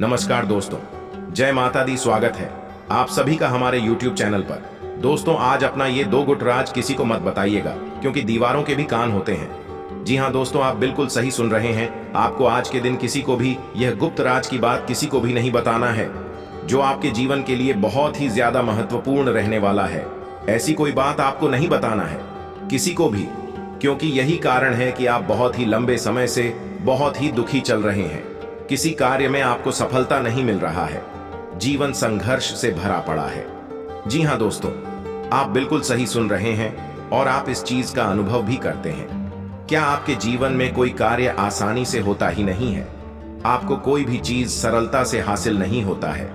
नमस्कार दोस्तों, जय माता दी। स्वागत है आप सभी का हमारे YouTube चैनल पर। दोस्तों, आज अपना ये दो गुट राज किसी को मत बताइएगा, क्योंकि दीवारों के भी कान होते हैं। जी हाँ दोस्तों, आप बिल्कुल सही सुन रहे हैं। आपको आज के दिन किसी को भी यह गुप्त राज की बात किसी को भी नहीं बताना है, जो आपके जीवन के लिए बहुत ही ज्यादा महत्वपूर्ण रहने वाला है। ऐसी कोई बात आपको नहीं बताना है किसी को भी, क्योंकि यही कारण है कि आप बहुत ही लंबे समय से बहुत ही दुखी चल रहे हैं। किसी कार्य में आपको सफलता नहीं मिल रहा है, जीवन संघर्ष से भरा पड़ा है। जी हाँ दोस्तों, आप बिल्कुल सही सुन रहे हैं और आप इस चीज का अनुभव भी करते हैं। क्या आपके जीवन में कोई कार्य आसानी से होता ही नहीं है? आपको कोई भी चीज सरलता से हासिल नहीं होता है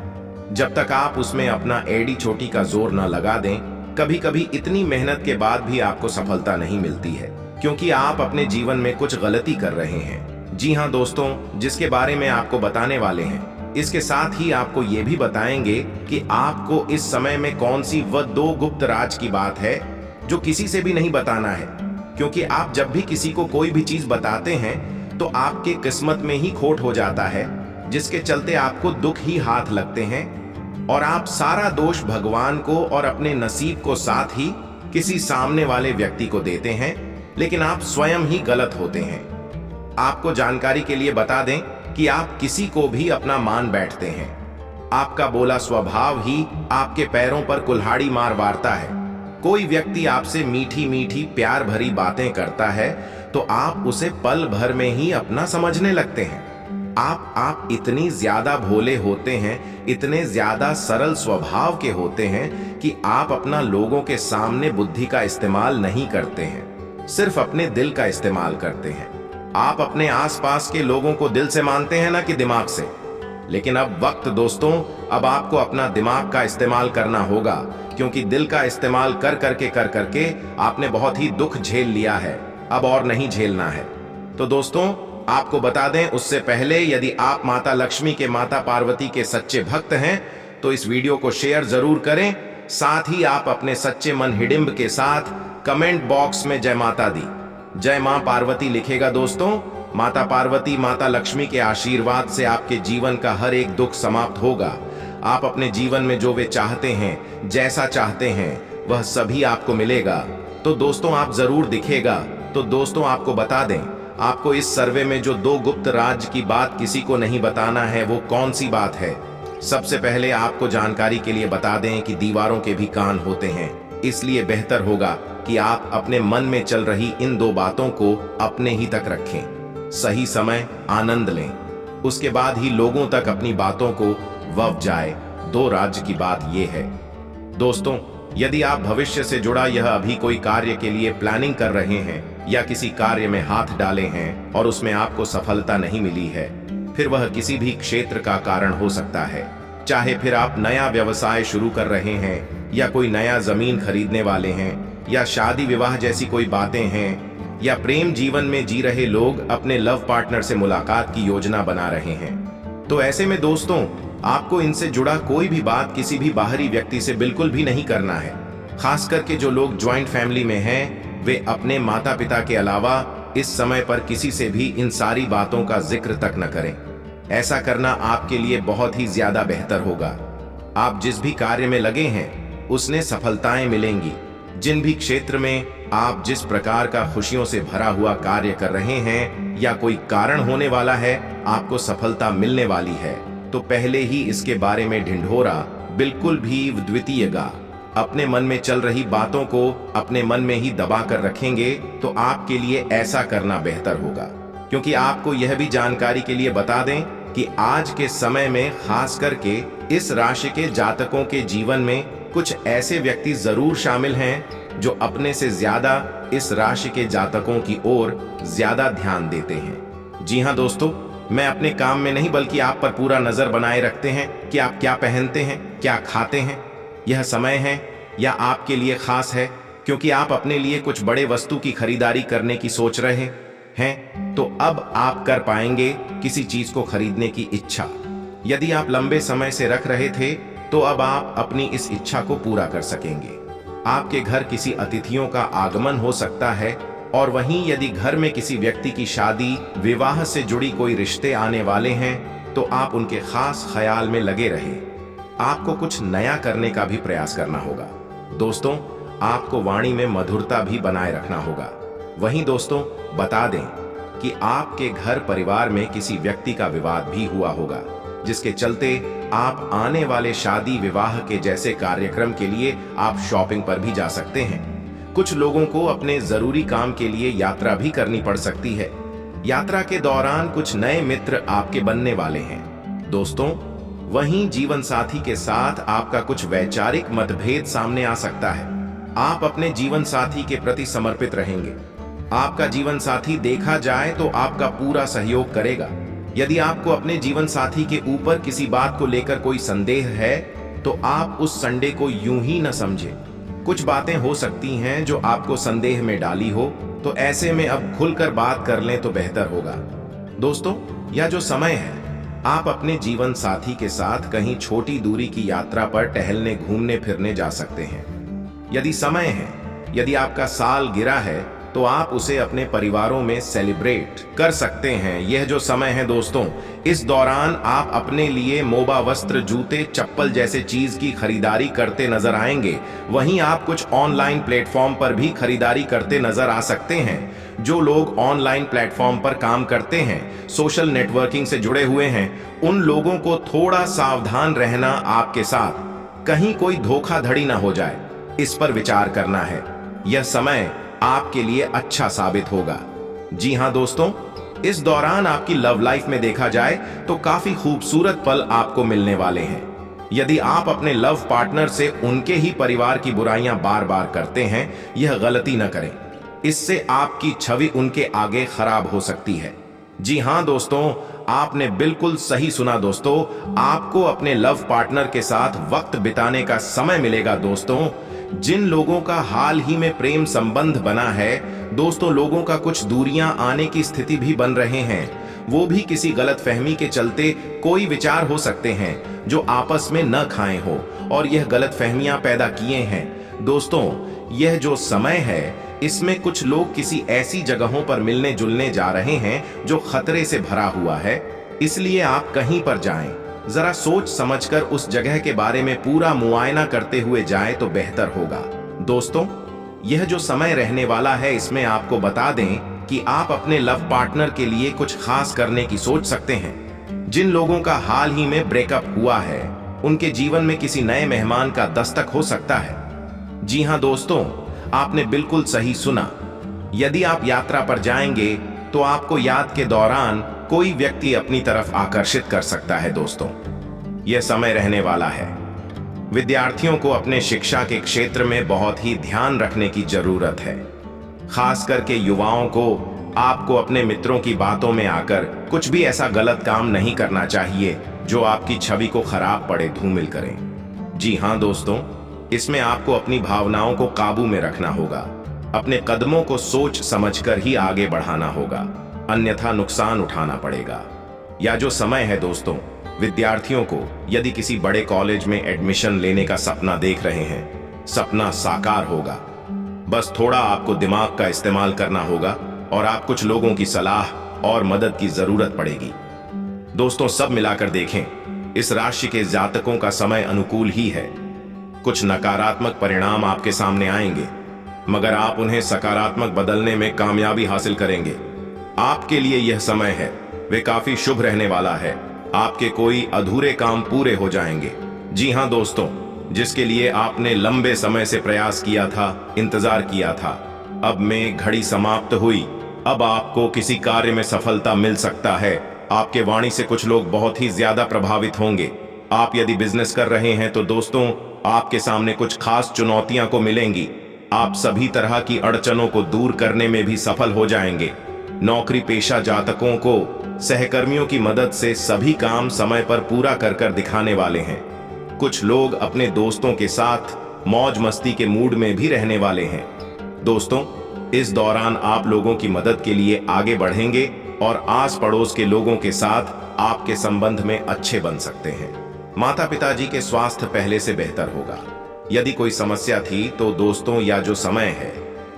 जब तक आप उसमें अपना एड़ी चोटी का जोर न लगा दें। कभी कभी इतनी मेहनत के बाद भी आपको सफलता नहीं मिलती है, क्योंकि आप अपने जीवन में कुछ गलती कर रहे हैं। जी हाँ दोस्तों, जिसके बारे में आपको बताने वाले हैं, इसके साथ ही आपको ये भी बताएंगे कि आपको इस समय में कौन सी वह दो गुप्त राज की बात है जो किसी से भी नहीं बताना है। क्योंकि आप जब भी किसी को कोई भी चीज बताते हैं तो आपके किस्मत में ही खोट हो जाता है, जिसके चलते आपको दुख ही हाथ लगते हैं और आप सारा दोष भगवान को और अपने नसीब को साथ ही किसी सामने वाले व्यक्ति को देते हैं, लेकिन आप स्वयं ही गलत होते हैं। आपको जानकारी के लिए बता दें कि आप किसी को भी अपना मान बैठते हैं। आपका बोला स्वभाव ही आपके पैरों पर कुल्हाड़ी मार मारता है। कोई व्यक्ति आपसे मीठी मीठी प्यार भरी बातें करता है तो आप उसे पल भर में ही अपना समझने लगते हैं। आप इतनी ज्यादा भोले होते हैं, इतने ज्यादा सरल स्वभाव के होते हैं कि आप अपना लोगों के सामने बुद्धि का इस्तेमाल नहीं करते हैं, सिर्फ अपने दिल का इस्तेमाल करते हैं। आप अपने आसपास के लोगों को दिल से मानते हैं ना कि दिमाग से। लेकिन अब वक्त दोस्तों, अब आपको अपना दिमाग का इस्तेमाल करना होगा, क्योंकि दिल का इस्तेमाल कर करके आपने बहुत ही दुख झेल लिया है, अब और नहीं झेलना है। तो दोस्तों, आपको बता दें उससे पहले, यदि आप माता लक्ष्मी के, माता पार्वती के सच्चे भक्त हैं तो इस वीडियो को शेयर जरूर करें। साथ ही आप अपने सच्चे मन हिडिंब के साथ कमेंट बॉक्स में जय माता दी, जय मां पार्वती लिखेगा। दोस्तों, माता पार्वती, माता लक्ष्मी के आशीर्वाद से आपके जीवन का हर एक दुख समाप्त होगा। आप अपने जीवन में जो वे चाहते हैं, जैसा चाहते हैं, वह सभी आपको मिलेगा। तो दोस्तों, आप जरूर दिखेगा। तो दोस्तों, आपको बता दें, आपको इस सर्वे में जो दो गुप्त राज की बात किसी को नहीं बताना है, वो कौन सी बात है। सबसे पहले आपको जानकारी के लिए बता दें कि दीवारों के भी कान होते हैं, इसलिए बेहतर होगा कि आप अपने मन में चल रही इन दो बातों को अपने ही तक रखें। सही समय आनंद लें, उसके बाद ही लोगों तक अपनी बातों को वव जाए। दो राज की बात यह है दोस्तों, यदि आप भविष्य से जुड़ा यह अभी कोई कार्य के लिए प्लानिंग कर रहे हैं या किसी कार्य में हाथ डाले हैं और उसमें आपको सफलता नहीं मिली है, फिर वह किसी भी क्षेत्र का कारण हो सकता है। चाहे फिर आप नया व्यवसाय शुरू कर रहे हैं, या कोई नया जमीन खरीदने वाले हैं, या शादी विवाह जैसी कोई बातें हैं, या प्रेम जीवन में जी रहे लोग अपने लव पार्टनर से मुलाकात की योजना बना रहे हैं। तो ऐसे में दोस्तों, आपको इनसे जुड़ा कोई भी बात किसी भी बाहरी व्यक्ति से बिल्कुल भी नहीं करना है। खास करके जो लोग ज्वाइंट फैमिली में हैं, वे अपने माता पिता के अलावा इस समय पर किसी से भी इन सारी बातों का जिक्र तक न करें। ऐसा करना आपके लिए बहुत ही ज्यादा बेहतर होगा। आप जिस भी कार्य में लगे हैं, उसमें सफलताएं मिलेंगी। जिन भी क्षेत्र में आप जिस प्रकार का खुशियों से भरा हुआ कार्य कर रहे हैं या कोई कारण होने वाला है, आपको सफलता मिलने वाली है, तो पहले ही इसके बारे में ढिंढोरा बिल्कुल भी द्वितीयगा। अपने मन में चल रही बातों को अपने मन में ही दबा कर रखेंगे तो आपके लिए ऐसा करना बेहतर होगा। क्योंकि आपको यह भी जानकारी के लिए बता दें कि आज के समय में खास करके इस राशि के जातकों के जीवन में कुछ ऐसे व्यक्ति जरूर शामिल हैं जो अपने से ज्यादा इस राशि के जातकों की ओर ज्यादा ध्यान देते हैं। जी हाँ दोस्तों, मैं अपने काम में नहीं बल्कि आप पर पूरा नजर बनाए रखते हैं कि आप क्या पहनते हैं, क्या खाते हैं। यह समय है या आपके लिए खास है, क्योंकि आप अपने लिए कुछ बड़े वस्तु की खरीदारी करने की सोच रहे हैं, तो अब आप कर पाएंगे किसी चीज को खरीदने की इच्छा। यदि आप लंबे समय से रख रहे थे, तो अब आप अपनी इस इच्छा को पूरा कर सकेंगे। आपके घर किसी अतिथियों का आगमन हो सकता है, और वहीं यदि घर में किसी व्यक्ति की शादी विवाह से जुड़ी कोई रिश्ते आने वाले हैं, तो आप उनके खास ख्याल में लगे रहे। आपको कुछ नया करने का भी प्रयास करना होगा। दोस्तों, आपको वाणी में मधुरता भी बनाए रखना होगा। वहीं दोस्तों, बता दें कि आपके घर परिवार में किसी व्यक्ति का विवाद भी हुआ होगा, जिसके चलते आप आने वाले शादी विवाह के जैसे कार्यक्रम के लिए आप शॉपिंग पर भी जा सकते हैं। कुछ लोगों को अपने जरूरी काम के लिए यात्रा भी करनी पड़ सकती है। यात्रा के दौरान कुछ नए मित्र आपके बनने वाले हैं। दोस्तों, वहीं जीवन साथी के साथ आपका कुछ वैचारिक मतभेद सामने आ सकता है। आप अपने जीवन साथी के प्रति समर्पित रहेंगे। आपका जीवन साथी देखा जाए तो आपका पूरा सहयोग करेगा। यदि आपको अपने जीवन साथी के ऊपर किसी बात को लेकर कोई संदेह है तो आप उस संडे को यूं ही न समझें। कुछ बातें हो सकती हैं जो आपको संदेह में डाली हो, तो ऐसे में अब खुलकर बात कर लें तो बेहतर होगा। दोस्तों, यह जो समय है, आप अपने जीवन साथी के साथ कहीं छोटी दूरी की यात्रा पर टहलने घूमने फिरने जा सकते हैं। यदि समय है, यदि आपका साल गिरा है, तो आप उसे अपने परिवारों में सेलिब्रेट कर सकते हैं। यह जो समय है दोस्तों, इस दौरान आप अपने लिए मोबा वस्त्र, जूते, चप्पल जैसे चीज की खरीदारी करते नजर आएंगे। वहीं आप कुछ ऑनलाइन प्लेटफॉर्म पर भी खरीदारी करते नजर आ सकते हैं। जो लोग ऑनलाइन प्लेटफॉर्म पर काम करते हैं, सोशल नेटवर्किंग से जुड़े हुए हैं, उन लोगों को थोड़ा सावधान रहना आपके साथ, कहीं कोई धोखाधड़ी ना हो जाए, इस पर विचार करना है। यह समय आपके लिए अच्छा साबित होगा। जी हां दोस्तों, इस दौरान आपकी लव लाइफ में देखा जाए तो काफी खूबसूरत पल आपको मिलने वाले हैं। यदि आप अपने लव पार्टनर से उनके ही परिवार की बुराइयां बार बार करते हैं, यह गलती न करें। इससे आपकी छवि उनके आगे खराब हो सकती है। जी हां दोस्तों, आपने बिल्कुल सही सुना दोस्तों, आपको अपने लव पार्टनर के साथ वक्त बिताने का समय मिलेगा। दोस्तों, जिन लोगों का हाल ही में प्रेम संबंध बना है, दोस्तों, लोगों का कुछ दूरियां आने की स्थिति भी बन रहे हैं। वो भी किसी गलतफहमी के चलते कोई विचार हो सकते हैं जो आपस में न खाए हो, और यह गलतफहमियां पैदा किए हैं। दोस्तों, यह जो समय है, इसमें कुछ लोग किसी ऐसी जगहों पर मिलने जुलने जा रहे हैं जो खतरे से भरा हुआ है। इसलिए आप कहीं पर जाएं, जरा सोच समझकर उस जगह के बारे में पूरा मुआयना करते हुए जाएं तो बेहतर होगा। दोस्तों, यह जो समय रहने वाला है, इसमें आपको बता दें कि आप अपने लव पार्टनर के लिए कुछ खास करने की सोच सकते हैं। जिन लोगों का हाल ही में ब्रेकअप हुआ है, उनके जीवन में किसी नए मेहमान का दस्तक हो सकता है। जी हां दोस्तों, आपने बिल्कुल सही सुना। यदि आप यात्रा पर जाएंगे तो आपको याद के दौरान कोई व्यक्ति अपनी तरफ आकर्षित कर सकता है। दोस्तों, यह समय रहने वाला है। विद्यार्थियों को अपने शिक्षा के क्षेत्र में बहुत ही ध्यान रखने की जरूरत है। खास करके युवाओं को आपको अपने मित्रों की बातों में आकर कुछ भी ऐसा गलत काम नहीं करना चाहिए जो आपकी छवि को खराब पड़े, धूमिल करें। जी हां दोस्तों, इसमें आपको अपनी भावनाओं को काबू में रखना होगा। अपने कदमों को सोच समझकर ही आगे बढ़ाना होगा, अन्यथा नुकसान उठाना पड़ेगा। या जो समय है दोस्तों, विद्यार्थियों को यदि किसी बड़े कॉलेज में एडमिशन लेने का सपना देख रहे हैं, सपना साकार होगा। बस थोड़ा आपको दिमाग का इस्तेमाल करना होगा और आप कुछ लोगों की सलाह और मदद की जरूरत पड़ेगी। दोस्तों, सब मिलाकर देखें, इस राशि के जातकों का समय अनुकूल ही है। कुछ नकारात्मक परिणाम आपके सामने आएंगे, मगर आप उन्हें सकारात्मक बदलने में कामयाबी हासिल करेंगे। आपके लिए यह समय है, वे काफी शुभ रहने वाला है। आपके कोई अधूरे काम पूरे हो जाएंगे। जी हां दोस्तों, जिसके लिए आपने लंबे समय से प्रयास किया था, इंतजार किया था, अब में घड़ी समाप्त हुई। अब आपको किसी कार्य में सफलता मिल सकता है। आपके वाणी से कुछ लोग बहुत ही ज्यादा प्रभावित होंगे। आप यदि बिजनेस कर रहे हैं तो दोस्तों, आपके सामने कुछ खास चुनौतियां को मिलेंगी। आप सभी तरह की अड़चनों को दूर करने में भी सफल हो जाएंगे। नौकरी पेशा जातकों को सहकर्मियों की मदद से सभी काम समय पर पूरा कर दिखाने वाले हैं। कुछ लोग अपने दोस्तों के साथ मौज मस्ती के मूड में भी रहने वाले हैं। दोस्तों, इस दौरान आप लोगों की मदद के लिए आगे बढ़ेंगे और आस पड़ोस के लोगों के साथ आपके संबंध में अच्छे बन सकते हैं। माता पिताजी के स्वास्थ्य पहले से बेहतर होगा। यदि कोई समस्या थी तो दोस्तों, या जो समय है,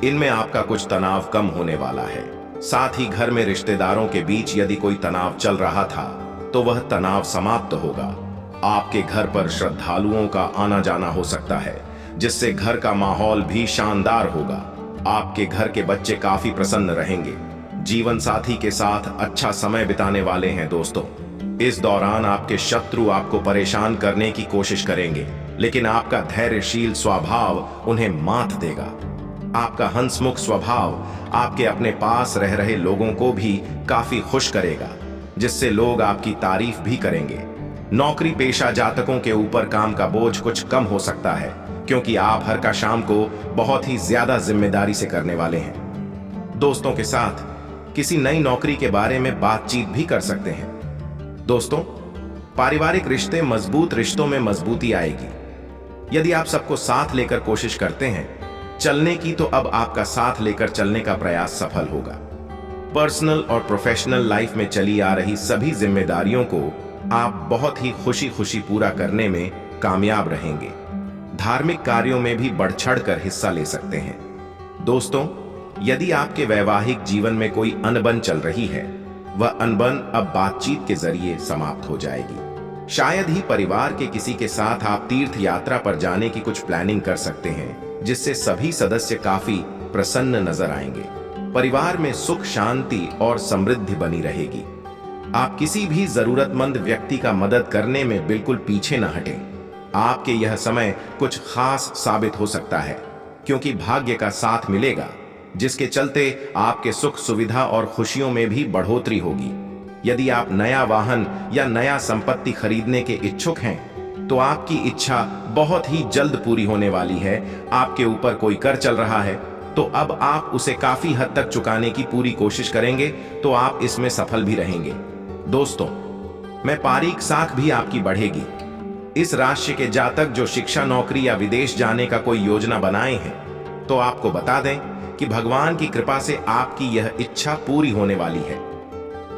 इनमें आपका कुछ तनाव कम होने वाला है। साथ ही घर में रिश्तेदारों के बीच यदि कोई तनाव चल रहा था तो वह तनाव समाप्त होगा। आपके घर पर श्रद्धालुओं का आना जाना हो सकता है, जिससे घर का माहौल भी शानदार होगा। आपके घर के बच्चे काफी प्रसन्न रहेंगे। जीवन साथी के साथ अच्छा समय बिताने वाले हैं दोस्तों। इस दौरान आपके शत्रु आपको परेशान करने की कोशिश करेंगे, लेकिन आपका धैर्यशील स्वभाव उन्हें मात देगा। आपका हंसमुख स्वभाव आपके अपने पास रह रहे लोगों को भी काफी खुश करेगा, जिससे लोग आपकी तारीफ भी करेंगे। नौकरी पेशा जातकों के ऊपर काम का बोझ कुछ कम हो सकता है, क्योंकि आप हर का शाम को बहुत ही ज्यादा जिम्मेदारी से करने वाले हैं। दोस्तों के साथ किसी नई नौकरी के बारे में बातचीत भी कर सकते हैं। दोस्तों, पारिवारिक रिश्ते मजबूत रिश्तों में मजबूती आएगी। यदि आप सबको साथ लेकर कोशिश करते हैं चलने की, तो अब आपका साथ लेकर चलने का प्रयास सफल होगा। पर्सनल और प्रोफेशनल लाइफ में चली आ रही सभी जिम्मेदारियों को आप बहुत ही खुशी खुशी पूरा करने में कामयाब रहेंगे। धार्मिक कार्यों में भी बढ़ चढ़ कर हिस्सा ले सकते हैं। दोस्तों, यदि आपके वैवाहिक जीवन में कोई अनबन चल रही है, वह अनबन अब बातचीत के जरिए समाप्त हो जाएगी। शायद ही परिवार के किसी के साथ आप तीर्थ यात्रा पर जाने की कुछ प्लानिंग कर सकते हैं, जिससे सभी सदस्य काफी प्रसन्न नजर आएंगे। परिवार में सुख शांति और समृद्धि बनी रहेगी। आप किसी भी जरूरतमंद व्यक्ति का मदद करने में बिल्कुल पीछे न हटें। आपके यह समय कुछ खास साबित हो सकता है, क्योंकि भाग्य का साथ मिलेगा, जिसके चलते आपके सुख सुविधा और खुशियों में भी बढ़ोतरी होगी। यदि आप नया वाहन या नया संपत्ति खरीदने के इच्छुक हैं, तो आपकी इच्छा बहुत ही जल्द पूरी होने वाली है। आपके ऊपर कोई कर चल रहा है, तो अब आप उसे काफी हद तक चुकाने की पूरी कोशिश करेंगे, तो आप इसमें सफल भी रहेंगे। दोस्तों, मैं पारीख साख भी आपकी बढ़ेगी। इस राशि के जातक जो शिक्षा, नौकरी या विदेश जाने का कोई योजना बनाए हैं, तो आपको बता दें कि भगवान की कृपा से आपकी यह इच्छा पूरी होने वाली है।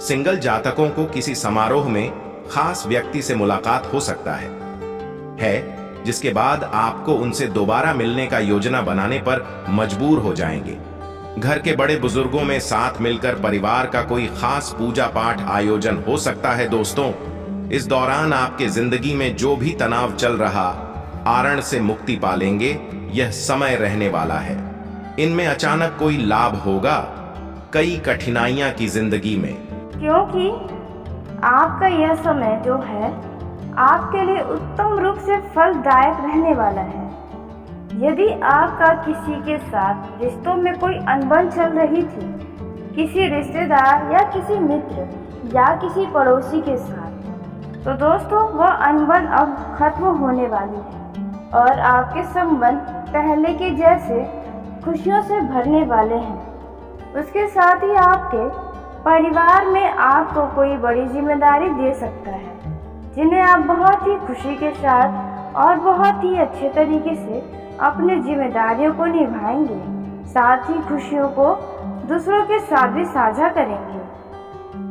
सिंगल जातकों को किसी समारोह में खास व्यक्ति से मुलाकात हो सकता है, जिसके बाद आपको उनसे दोबारा मिलने का योजना बनाने पर मजबूर हो जाएंगे। घर के बड़े बुजुर्गों में साथ मिलकर परिवार का कोई खास पूजा पाठ आयोजन हो सकता है। दोस्तों, इस दौरान आपके जिंदगी में जो भी तनाव चल रहा, आरण से मुक्ति पा लेंगे। यह समय रहने वाला है। इनमें अचानक कोई लाभ होगा, कई कठिनाइयां की जिंदगी में, क्योंकि आपका यह समय जो है आपके लिए उत्तम रूप से फलदायक रहने वाला है। यदि आपका किसी के साथ रिश्तों में कोई अनबन चल रही थी, किसी रिश्तेदार या किसी मित्र या किसी पड़ोसी के साथ, तो दोस्तों वह अनबन अब खत्म होने वाली है और आपके संबंध पहले के जैसे खुशियों से भरने वाले हैं। उसके साथ ही आपके परिवार में आपको कोई बड़ी जिम्मेदारी दे सकता है, जिन्हें आप बहुत ही खुशी के साथ और बहुत ही अच्छे तरीके से अपनी जिम्मेदारियों को निभाएंगे। साथ ही खुशियों को दूसरों के साथ भी साझा करेंगे।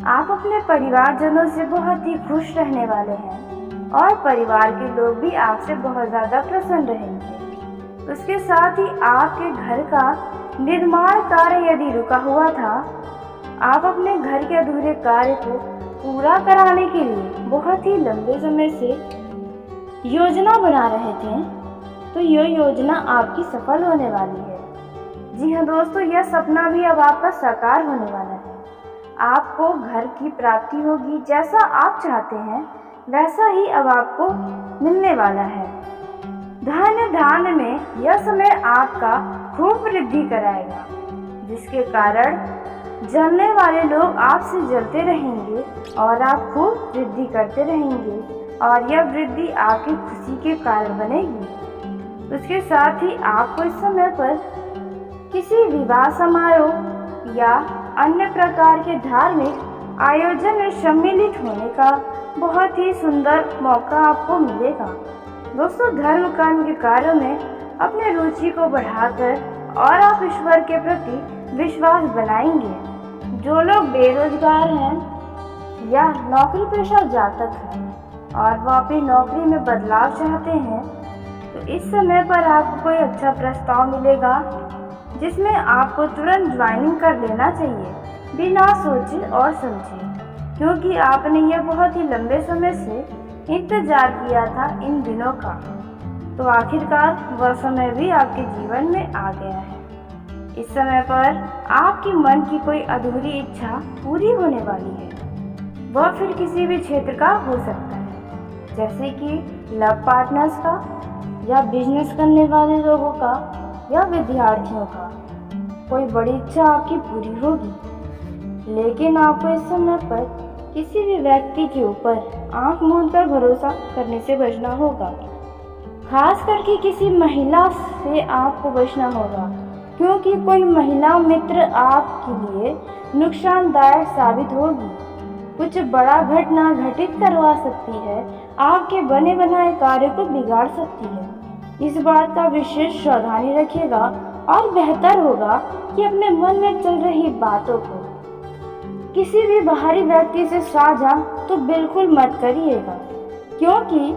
आप अपने परिवारजनों से बहुत ही खुश रहने वाले हैं और परिवार के लोग भी आपसे बहुत ज़्यादा प्रसन्न रहेंगे। उसके साथ ही आपके घर का निर्माण कार्य यदि रुका हुआ था, आप अपने घर के अधूरे कार्य को पूरा कराने के लिए बहुत ही लंबे समय से योजना बना रहे थे, तो यह योजना आपकी सफल होने वाली है। जी हाँ दोस्तों, यह सपना भी अब आपका साकार होने वाला है। आपको घर की प्राप्ति होगी, जैसा आप चाहते हैं वैसा ही अब आपको मिलने वाला है। धन धान में यह समय आपका खूब वृद्धि कराएगा, जिसके कारण जलने वाले लोग आपसे जलते रहेंगे और आप खूब वृद्धि करते रहेंगे और यह वृद्धि आपकी खुशी के कारण बनेगी। उसके साथ ही आपको इस समय पर किसी विवाह समारोह या अन्य प्रकार के धार्मिक आयोजन में सम्मिलित होने का बहुत ही सुंदर मौका आपको मिलेगा। दोस्तों, धर्म कर्म के कार्यों में अपने रुचि को बढ़ाकर और आप ईश्वर के प्रति विश्वास बनाएंगे। जो लोग बेरोजगार हैं या नौकरी पेशा जातक हैं और वो अपनी नौकरी में बदलाव चाहते हैं, तो इस समय पर आपको कोई अच्छा प्रस्ताव मिलेगा जिसमें आपको तुरंत ज्वाइनिंग कर लेना चाहिए, बिना सोचे और समझे। क्योंकि आपने यह बहुत ही लंबे समय से इंतजार किया था इन दिनों का। तो आखिरकार वह समय भी आपके जीवन में आ गया है। इस समय पर आपकी मन की कोई अधूरी इच्छा पूरी होने वाली है। वह फिर किसी भी क्षेत्र का हो सकता है, जैसे कि लव पार्टनर्स का, या बिजनेस करने वाले लोगों का, या विद्यार्थियों का। कोई बड़ी इच्छा आपकी पूरी होगी। लेकिन आपको इस समय पर किसी भी व्यक्ति के ऊपर आंख मूंदकर भरोसा करने से बचना होगा। खास करके किसी महिला से आपको बचना होगा, क्योंकि कोई महिला मित्र आपके लिए नुकसानदायक साबित होगी। कुछ बड़ा घटना घटित करवा सकती है, आपके बने बनाए कार्य को बिगाड़ सकती है। इस बात का विशेष सावधानी रखिएगा और बेहतर होगा कि अपने मन में चल रही बातों को किसी भी बाहरी व्यक्ति से साझा तो बिल्कुल मत करिएगा, क्योंकि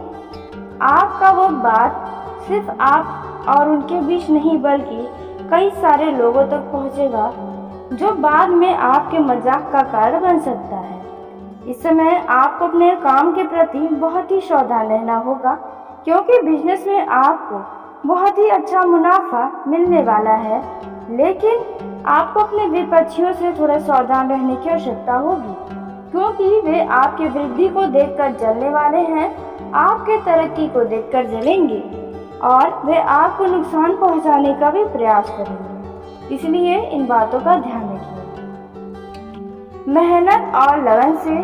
आपका वो बात सिर्फ आप और उनके बीच नहीं बल्कि कई सारे लोगों तक पहुंचेगा, जो बाद में आपके मजाक का कारण बन सकता है। इस समय आपको अपने काम के प्रति बहुत ही सावधान रहना होगा, क्योंकि बिजनेस में आपको बहुत ही अच्छा मुनाफा मिलने वाला है। लेकिन आपको अपने विपक्षियों से थोड़ा सावधान रहने की आवश्यकता होगी, क्योंकि वे आपकी वृद्धि को देखकर जलने वाले हैं, आपके तरक्की को देखकर जलेंगे और वे आपको नुकसान पहुंचाने का भी प्रयास करेंगे। इसलिए इन बातों का ध्यान रखिए। मेहनत और लगन से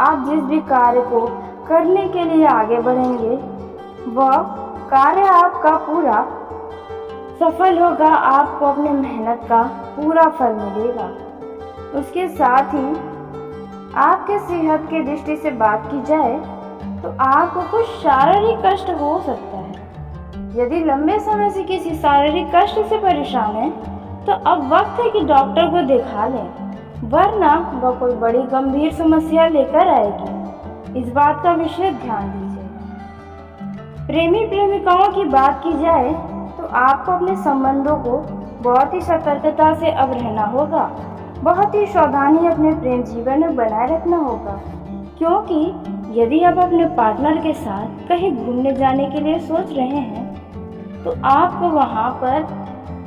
आप जिस भी कार्य को करने के लिए आगे बढ़ेंगे, वह कार्य आपका पूरा सफल होगा। आपको अपने मेहनत का पूरा फल मिलेगा। उसके साथ ही आपके सेहत की दृष्टि से बात की जाए तो आपको कुछ शारीरिक कष्ट हो सकता है। यदि लंबे समय से किसी शारीरिक कष्ट से परेशान है तो अब वक्त है कि डॉक्टर को दिखा लें, वरना वह कोई बड़ी गंभीर समस्या लेकर आएगी। इस बात का विशेष ध्यान दीजिए। प्रेमी प्रेमिकाओं की बात की जाए तो आपको अपने संबंधों को बहुत ही सतर्कता से अब रहना होगा। बहुत ही सावधानी अपने प्रेम जीवन में बनाए रखना होगा, क्योंकि यदि आप अपने पार्टनर के साथ कहीं घूमने जाने के लिए सोच रहे हैं तो आपको वहां पर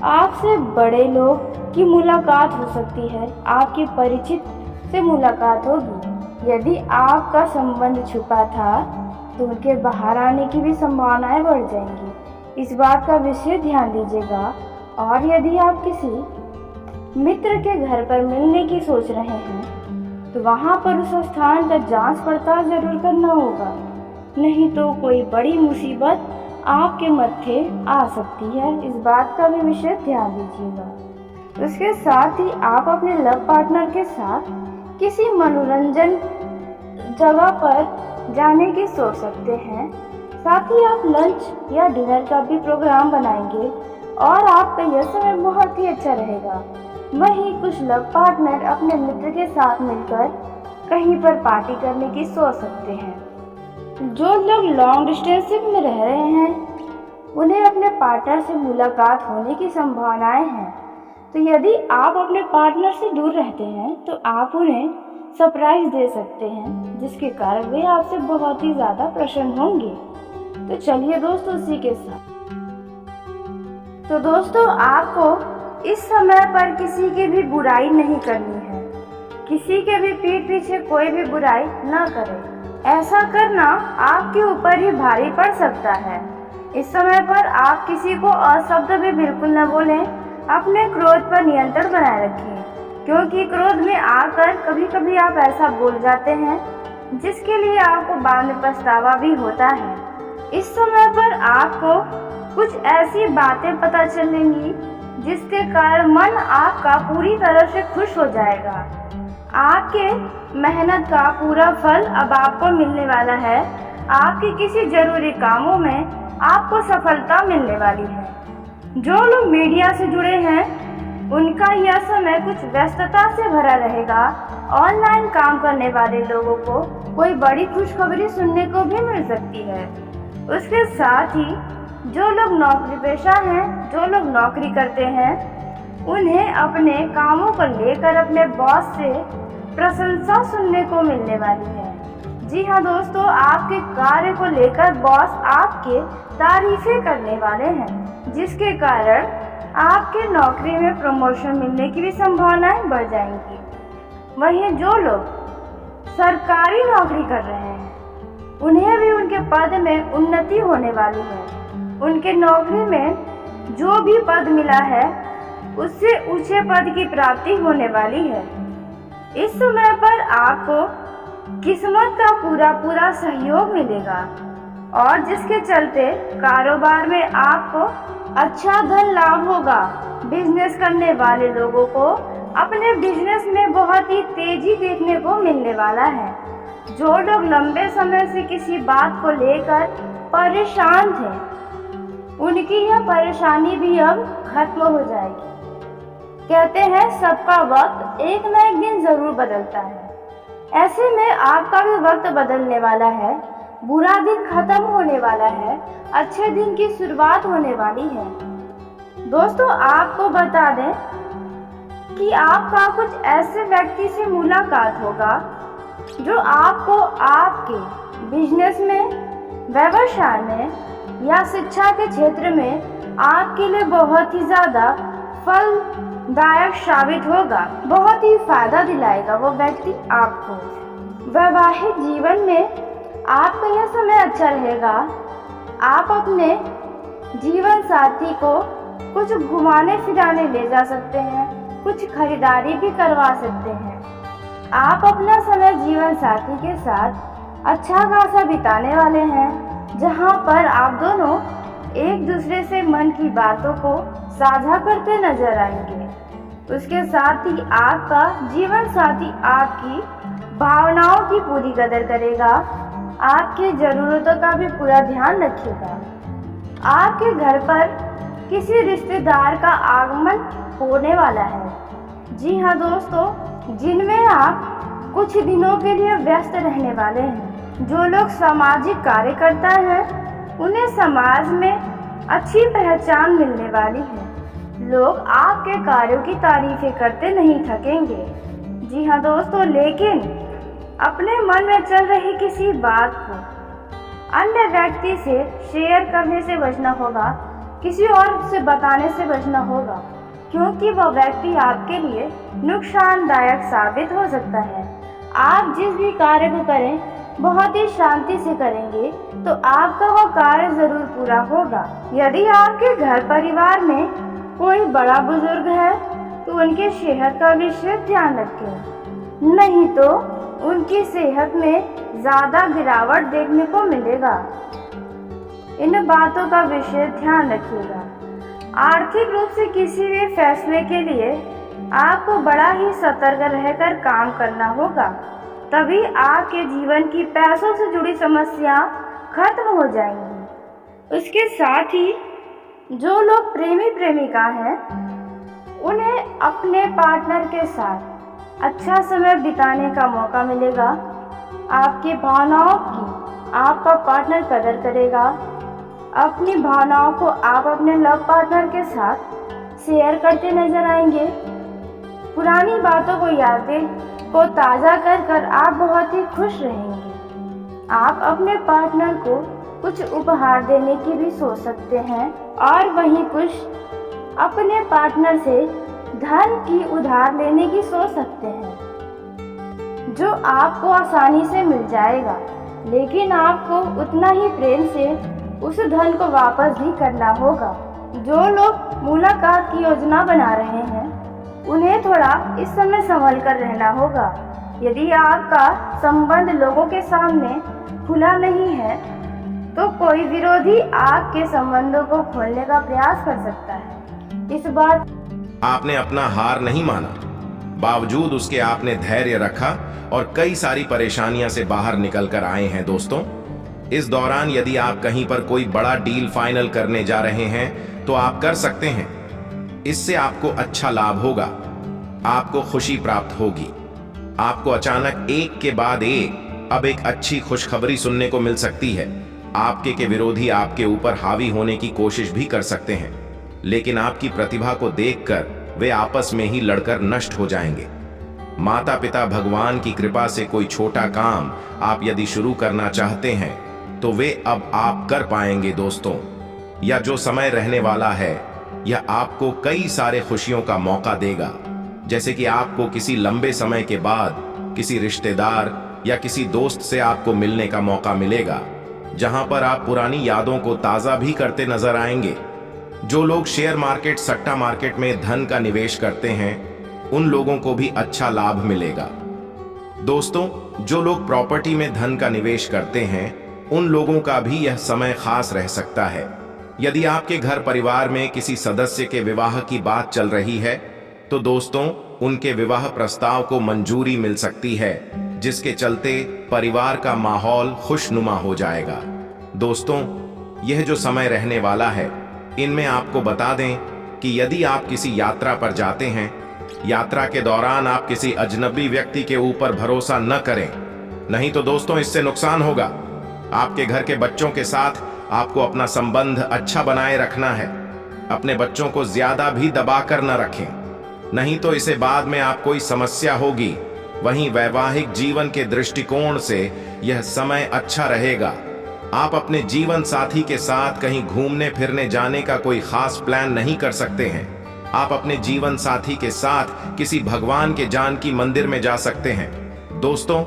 आपसे बड़े लोग की मुलाकात हो सकती है, आपके परिचित से मुलाकात होगी। यदि आपका संबंध छुपा था तो उनके बाहर आने की भी संभावनाएं बढ़ जाएंगी। इस बात का विशेष ध्यान दीजिएगा। और यदि आप किसी मित्र के घर पर मिलने की सोच रहे हैं तो वहां पर उस स्थान का जांच पड़ताल जरूर करना होगा, नहीं तो कोई बड़ी मुसीबत आपके मत्थे आ सकती है। इस बात का भी विशेष ध्यान दीजिएगा। उसके साथ ही आप अपने लव पार्टनर के साथ किसी मनोरंजन जगह पर जाने की सोच सकते हैं। साथ ही आप लंच या डिनर का भी प्रोग्राम बनाएंगे और आपका यह समय बहुत ही अच्छा रहेगा। वहीं कुछ लव पार्टनर अपने मित्र के साथ मिलकर कहीं पर पार्टी करने की सोच सकते हैं। जो लोग लॉन्ग डिस्टेंस में रह रहे हैं उन्हें अपने पार्टनर से मुलाकात होने की संभावनाएं हैं। तो यदि आप अपने पार्टनर से दूर रहते हैं तो आप उन्हें सरप्राइज दे सकते हैं, जिसके कारण वे आपसे बहुत ही ज़्यादा प्रसन्न होंगे। तो चलिए दोस्तों, उसी के साथ तो दोस्तों आपको इस समय पर किसी की भी बुराई नहीं करनी है। किसी के भी पीठ पीछे कोई भी बुराई ना करें। ऐसा करना आपके ऊपर ही भारी पड़ सकता है। इस समय पर आप किसी को अशब्द भी बिल्कुल न बोलें। अपने क्रोध पर नियंत्रण बनाए रखें, क्योंकि क्रोध में आकर कभी कभी आप ऐसा बोल जाते हैं जिसके लिए आपको बाद में पछतावा भी होता है। इस समय पर आपको कुछ ऐसी बातें पता चलेंगी जिसके कारण मन आपका पूरी तरह से खुश हो जाएगा। आपके मेहनत का पूरा फल अब आपको मिलने वाला है। आपके किसी जरूरी कामों में आपको सफलता मिलने वाली है। जो लोग मीडिया से जुड़े हैं उनका यह समय कुछ व्यस्तता से भरा रहेगा। ऑनलाइन काम करने वाले लोगों को कोई बड़ी खुशखबरी सुनने को भी मिल सकती है। उसके साथ ही जो लोग नौकरी पेशा हैं, जो लोग नौकरी करते हैं, उन्हें अपने कामों को लेकर अपने बॉस से प्रशंसा सुनने को मिलने वाली है। जी हाँ दोस्तों, आपके कार्य को लेकर बॉस आपके तारीफें करने वाले हैं, जिसके कारण आपके नौकरी में प्रमोशन मिलने की भी संभावनाएं बढ़ जाएंगी। वहीं जो लोग सरकारी नौकरी कर रहे हैं, उन्हें भी उनके पद में उन्नति होने वाली है। उनके नौकरी में जो भी पद मिला है, उससे ऊंचे पद की प्राप्ति होने वाली है। इस समय पर आपको किस्मत का पूरा सहयोग मिलेगा और जिसके चलते कारोबार में आपको अच्छा धन लाभ होगा। बिजनेस करने वाले लोगों को अपने बिजनेस में बहुत ही तेजी देखने को मिलने वाला है। जो लोग लंबे समय से किसी बात को लेकर परेशान थे, उनकी यह परेशानी भी अब खत्म हो जाएगी। कहते हैं सबका वक्त एक न एक दिन जरूर बदलता है। ऐसे में आपका भी वक्त बदलने वाला है। बुरा दिन खत्म होने वाला है, अच्छे दिन की शुरुआत होने वाली है। दोस्तों, आपको बता दें कि आपका कुछ ऐसे व्यक्ति से मुलाकात होगा जो आपको आपके बिजनेस में, व्यवसाय में या शिक्षा के क्षेत्र में आपके लिए बहुत ही ज़्यादा फलदायक साबित होगा, बहुत ही फायदा दिलाएगा वो व्यक्ति आपको। वैवाहिक जीवन में आपका यह समय अच्छा रहेगा। आप अपने जीवन साथी को कुछ घुमाने फिराने ले जा सकते हैं, कुछ खरीदारी भी करवा सकते हैं। आप अपना समय जीवन साथी के साथ अच्छा खासा बिताने वाले हैं, जहां पर आप दोनों एक दूसरे से मन की बातों को साझा करते नजर आएंगे। उसके साथ ही आपका जीवन साथी आपकी भावनाओं की पूरी कदर करेगा, आपकी ज़रूरतों का भी पूरा ध्यान रखेगा। आपके घर पर किसी रिश्तेदार का आगमन होने वाला है। जी हाँ दोस्तों, जिनमें आप कुछ दिनों के लिए व्यस्त रहने वाले हैं। जो लोग सामाजिक कार्य करता है, उन्हें समाज में अच्छी पहचान मिलने वाली है। लोग आपके कार्यों की तारीफें करते नहीं थकेंगे। जी हाँ दोस्तों, लेकिन अपने मन में चल रही किसी बात को अन्य व्यक्ति से शेयर करने से बचना होगा, किसी और से बताने से बचना होगा, क्योंकि वह व्यक्ति आपके लिए नुकसानदायक साबित हो सकता है। आप जिस भी कार्य को करें, बहुत ही शांति से करेंगे तो आपका वह कार्य जरूर पूरा होगा। यदि आपके घर परिवार में कोई बड़ा बुजुर्ग है तो उनकी सेहत का विशेष ध्यान रखें, नहीं तो उनकी सेहत में ज़्यादा गिरावट देखने को मिलेगा। इन बातों का विशेष ध्यान रखिएगा। आर्थिक रूप से किसी भी फैसले के लिए आपको बड़ा ही सतर्क रहकर काम करना होगा, तभी आपके जीवन की पैसों से जुड़ी समस्या खत्म हो जाएंगी। उसके साथ ही जो लोग प्रेमी प्रेमिका हैं, उन्हें अपने पार्टनर के साथ अच्छा समय बिताने का मौका मिलेगा। आपकी भावनाओं की आपका पार्टनर कदर करेगा। अपनी भावनाओं को आप अपने लव पार्टनर के साथ शेयर करते नजर आएंगे। पुरानी बातों को, यादें को ताज़ा कर आप बहुत ही खुश रहेंगे। आप अपने पार्टनर को कुछ उपहार देने की भी सोच सकते हैं और वहीं कुछ अपने पार्टनर से धन की उधार लेने की सोच सकते हैं, जो आपको आसानी से मिल जाएगा, लेकिन आपको उतना ही प्रेम से उस धन को वापस भी करना होगा। जो लोग मुलाकात की योजना बना रहे हैं, उन्हें थोड़ा इस समय संभल कर रहना होगा। यदि आपका संबंध लोगों के सामने खुला नहीं है, तो कोई विरोधी आपके संबंधों को खोलने का प्रयास कर सकता है। इस बात आपने अपना हार नहीं माना, बावजूद उसके आपने धैर्य रखा और कई सारी परेशानियां से बाहर निकल कर आए हैं। दोस्तों, इस दौरान यदि आप कहीं पर कोई बड़ा डील फाइनल करने जा रहे हैं तो आप कर सकते हैं। इससे आपको अच्छा लाभ होगा, आपको खुशी प्राप्त होगी। आपको अचानक एक के बाद एक अब एक अच्छी खुशखबरी सुनने को मिल सकती है। आपके के विरोधी आपके ऊपर हावी होने की कोशिश भी कर सकते हैं, लेकिन आपकी प्रतिभा को देखकर वे आपस में ही लड़कर नष्ट हो जाएंगे। माता पिता भगवान की कृपा से कोई छोटा काम आप यदि शुरू करना चाहते हैं तो वे अब आप कर पाएंगे दोस्तों। या जो समय रहने वाला है यह आपको कई सारे खुशियों का मौका देगा, जैसे कि आपको किसी लंबे समय के बाद किसी रिश्तेदार या किसी दोस्त से आपको मिलने का मौका मिलेगा, जहां पर आप पुरानी यादों को ताजा भी करते नजर आएंगे। जो लोग शेयर मार्केट सट्टा मार्केट में धन का निवेश करते हैं उन लोगों को भी अच्छा लाभ मिलेगा। दोस्तों, जो लोग प्रॉपर्टी में धन का निवेश करते हैं उन लोगों का भी यह समय खास रह सकता है। यदि आपके घर परिवार में किसी सदस्य के विवाह की बात चल रही है तो दोस्तों उनके विवाह प्रस्ताव को मंजूरी मिल सकती है, जिसके चलते परिवार का माहौल खुशनुमा हो जाएगा। दोस्तों, यह जो समय रहने वाला है इनमें आपको बता दें कि यदि आप किसी यात्रा पर जाते हैं, यात्रा के दौरान आप किसी अजनबी व्यक्ति के ऊपर भरोसा न करें, नहीं तो दोस्तों इससे नुकसान होगा। आपके घर के बच्चों के साथ आपको अपना संबंध अच्छा बनाए रखना है। अपने बच्चों को ज्यादा भी दबा कर न रखें, नहीं तो इसे बाद में आप कोई समस्या होगी। वहीं वैवाहिक जीवन के दृष्टिकोण से यह समय अच्छा रहेगा। आप अपने जीवन साथी के साथ कहीं घूमने फिरने जाने का कोई खास प्लान नहीं कर सकते हैं। आप अपने जीवन साथी के साथ किसी भगवान के जानकी मंदिर में जा सकते हैं। दोस्तों,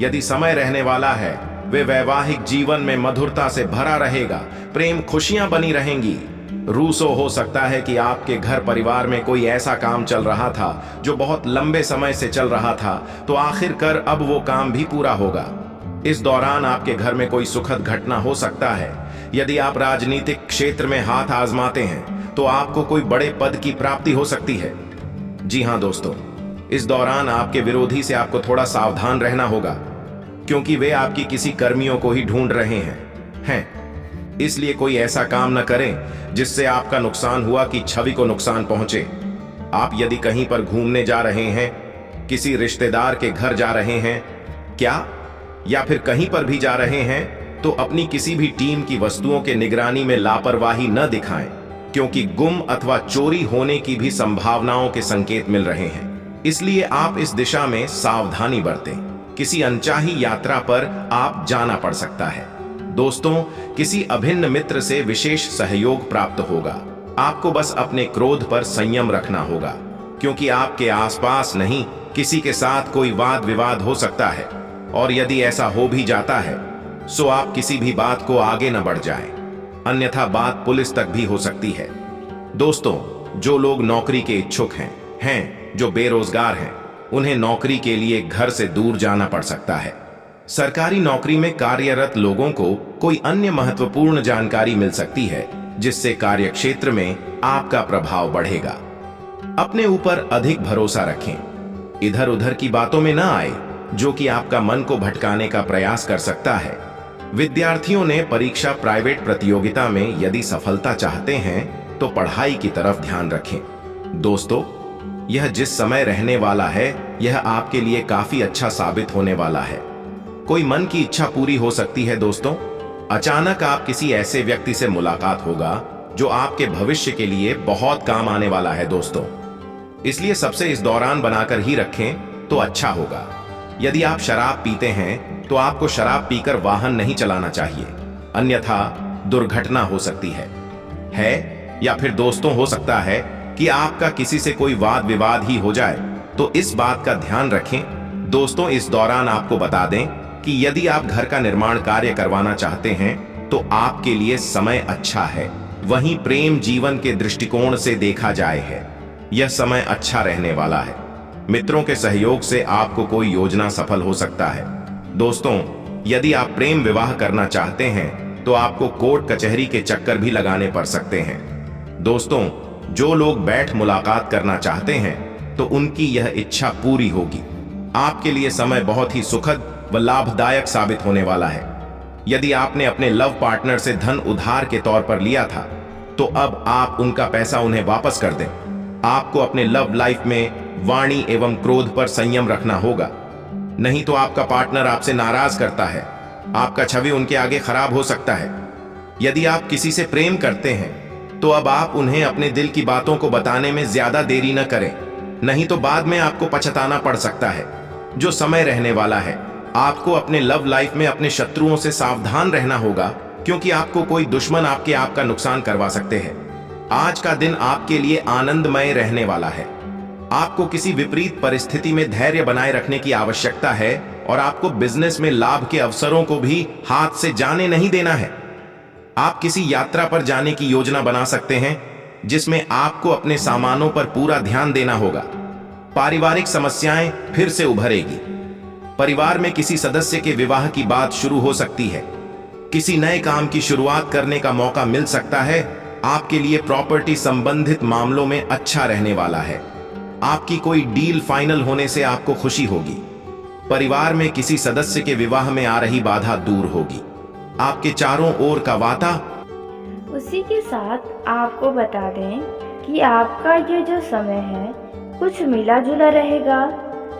यदि समय रहने वाला है वे वैवाहिक जीवन में मधुरता से भरा रहेगा, प्रेम खुशियां बनी रहेंगी। रूसो हो सकता है कि आपके घर परिवार में कोई ऐसा काम चल रहा था जो बहुत लंबे समय से चल रहा था, तो आखिरकार अब वो काम भी पूरा होगा। इस दौरान आपके घर में कोई सुखद घटना हो सकता है। यदि आप राजनीतिक क्षेत्र में हाथ आजमाते हैं तो आपको कोई बड़े पद की प्राप्ति हो सकती है। जी हां दोस्तों, इस दौरान आपके विरोधी से आपको थोड़ा सावधान रहना होगा, क्योंकि वे आपकी किसी कर्मियों को ही ढूंढ रहे हैं। इसलिए कोई ऐसा काम न करें जिससे आपका नुकसान हुआ कि छवि को नुकसान पहुंचे। आप यदि कहीं पर घूमने जा रहे हैं, किसी रिश्तेदार के घर जा रहे हैं क्या, या फिर कहीं पर भी जा रहे हैं, तो अपनी किसी भी टीम की वस्तुओं के निगरानी में लापरवाही न दिखाएं, क्योंकि गुम अथवा चोरी होने की भी संभावनाओं के संकेत मिल रहे हैं। इसलिए आप इस दिशा में सावधानी बरतें। किसी अनचाही यात्रा पर आप जाना पड़ सकता है। दोस्तों, किसी अभिन्न मित्र से विशेष सहयोग प्राप्त होगा। आपको बस अपने क्रोध पर संयम रखना होगा, क्योंकि आपके आसपास नहीं किसी के साथ कोई वाद विवाद हो सकता है, और यदि ऐसा हो भी जाता है सो आप किसी भी बात को आगे न बढ़ जाएं, अन्यथा बात पुलिस तक भी हो सकती है। दोस्तों, जो लोग नौकरी के इच्छुक हैं, जो बेरोजगार हैं, उन्हें नौकरी के लिए घर से दूर जाना पड़ सकता है। सरकारी नौकरी में कार्यरत लोगों को कोई अन्य महत्वपूर्ण जानकारी मिल सकती है, जिससे कार्यक्षेत्र में आपका प्रभाव बढ़ेगा। अपने ऊपर अधिक भरोसा रखें। इधर उधर की बातों में न आए, जो कि आपका मन को भटकाने का प्रयास कर सकता है। विद्यार्थियों ने परीक्षा प्राइवेट प्रतियोगिता में यदि सफलता चाहते हैं तो पढ़ाई की तरफ ध्यान रखें। दोस्तों, यह जिस समय रहने वाला है यह आपके लिए काफी अच्छा साबित होने वाला है। कोई मन की इच्छा पूरी हो सकती है। दोस्तों, अचानक आप किसी ऐसे व्यक्ति से मुलाकात होगा जो आपके भविष्य के लिए बहुत काम आने वाला है। दोस्तों, इसलिए सबसे इस दौरान बनाकर ही रखें तो अच्छा होगा। यदि आप शराब पीते हैं तो आपको शराब पीकर वाहन नहीं चलाना चाहिए, अन्यथा दुर्घटना हो सकती है। या फिर दोस्तों, हो सकता है कि आपका किसी से कोई वाद विवाद ही हो जाए, तो इस बात का ध्यान रखें। दोस्तों, इस दौरान आपको बता दें कि यदि आप घर का निर्माण कार्य करवाना चाहते हैं तो आपके लिए समय अच्छा है। वहीं प्रेम जीवन के दृष्टिकोण से देखा जाए है यह समय अच्छा रहने वाला है। मित्रों के सहयोग से आपको कोई योजना सफल हो सकता है। दोस्तों, यदि आप प्रेम विवाह करना चाहते हैं तो आपको कोर्ट कचहरी के चक्कर भी लगाने पड़ सकते हैं। दोस्तों, जो लोग बैठ मुलाकात करना चाहते हैं तो उनकी यह इच्छा पूरी होगी। आपके लिए समय बहुत ही सुखद व लाभदायक साबित होने वाला है। यदि आपने अपने लव पार्टनर से धन उधार के तौर पर लिया था तो अब आप उनका पैसा उन्हें वापस कर दें। आपको अपने लव लाइफ में वाणी एवं क्रोध पर संयम रखना होगा, नहीं तो आपका पार्टनर आपसे नाराज करता है। आपका छवि उनके आगे खराब हो सकता है। यदि आप किसी से प्रेम करते हैं तो अब आप उन्हें अपने दिल की बातों को बताने में ज्यादा देरी न करें, नहीं तो बाद में आपको पछताना पड़ सकता है। जो समय रहने वाला है, आपको अपने लव लाइफ में अपने शत्रुओं से सावधान रहना होगा, क्योंकि आपको कोई दुश्मन आपका नुकसान करवा सकते हैं। आज का दिन आपके लिए आनंदमय रहने वाला है। आपको किसी विपरीत परिस्थिति में धैर्य बनाए रखने की आवश्यकता है और आपको बिजनेस में लाभ के अवसरों को भी हाथ से जाने नहीं देना है। आप किसी यात्रा पर जाने की योजना बना सकते हैं, जिसमें आपको अपने सामानों पर पूरा ध्यान देना होगा। पारिवारिक समस्याएं फिर से उभरेगी। परिवार में किसी सदस्य के विवाह की बात शुरू हो सकती है। किसी नए काम की शुरुआत करने का मौका मिल सकता है। आपके लिए प्रॉपर्टी संबंधित मामलों में अच्छा रहने वाला है। आपकी कोई डील फाइनल होने से आपको खुशी होगी। परिवार में किसी सदस्य के विवाह में आ रही बाधा दूर होगी। आपके चारों ओर का वाता। उसी के साथ आपको बता दें कि आपका ये जो समय है कुछ मिला जुला रहेगा।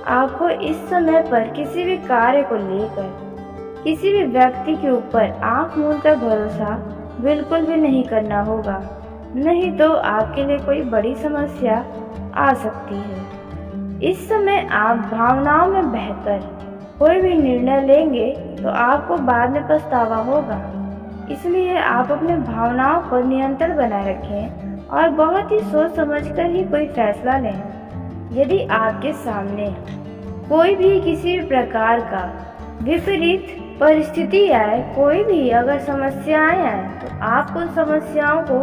आपको इस समय पर किसी भी कार्य को लेकर किसी भी व्यक्ति के ऊपर आंख मूंद कर भरोसा बिल्कुल भी नहीं करना होगा, नहीं तो आपके लिए कोई बड़ी समस्या आ सकती है। इस समय आप भावनाओं में बहकर कोई भी निर्णय लेंगे तो आपको बाद में पछतावा होगा। इसलिए आप अपने भावनाओं पर नियंत्रण बनाए रखें और बहुत ही सोच समझकर ही कोई फैसला लें। यदि आपके सामने कोई भी किसी भी प्रकार का विपरीत परिस्थिति आए, कोई भी अगर समस्याएं आए, तो आपको उन समस्याओं को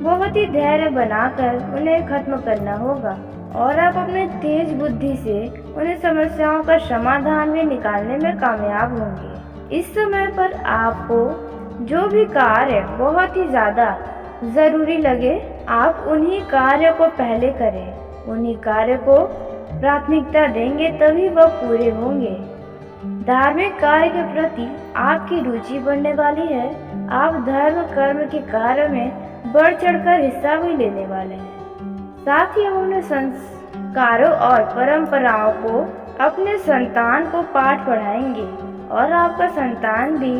बहुत ही धैर्य बनाकर उन्हें खत्म करना होगा और आप अपने तेज बुद्धि से उन समस्याओं का समाधान भी निकालने में कामयाब होंगे। इस समय पर आपको जो भी कार्य बहुत ही ज़्यादा ज़रूरी लगे, आप उन्हीं कार्य को पहले करें। उन्हीं कार्य को प्राथमिकता देंगे तभी वह पूरे होंगे। धार्मिक कार्य के प्रति आपकी रुचि बढ़ने वाली है। आप धर्म कर्म के कार्य में बढ़ चढ़कर हिस्सा भी लेने वाले हैं। साथ ही हम अपने संस्कारों और परंपराओं को अपने संतान को पाठ पढ़ाएंगे और आपका संतान भी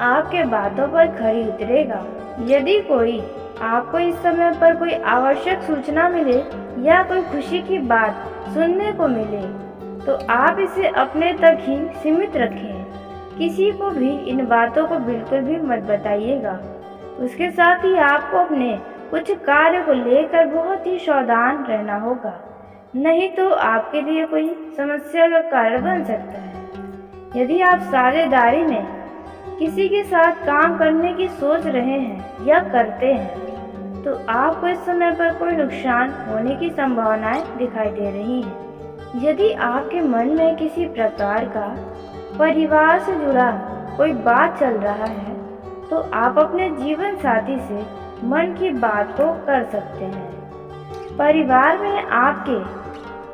आपके बातों पर खरी उतरेगा। यदि कोई आपको इस समय पर कोई आवश्यक सूचना मिले या कोई खुशी की बात सुनने को मिले, तो आप इसे अपने तक ही सीमित रखें। किसी को भी इन बातों को बिल्कुल भी मत बताइएगा। उसके साथ ही आपको अपने कुछ कार्य को लेकर बहुत ही सावधान रहना होगा, नहीं तो आपके लिए कोई समस्या का कारण बन सकता है। यदि आप साझेदारी में किसी के साथ काम करने की सोच रहे हैं या करते हैं, तो आपको इस समय पर कोई नुकसान होने की संभावनाएं दिखाई दे रही हैं। यदि आपके मन में किसी प्रकार का परिवार से जुड़ा कोई बात चल रहा है, तो आप अपने जीवन साथी से मन की बात को कर सकते हैं। परिवार में आपके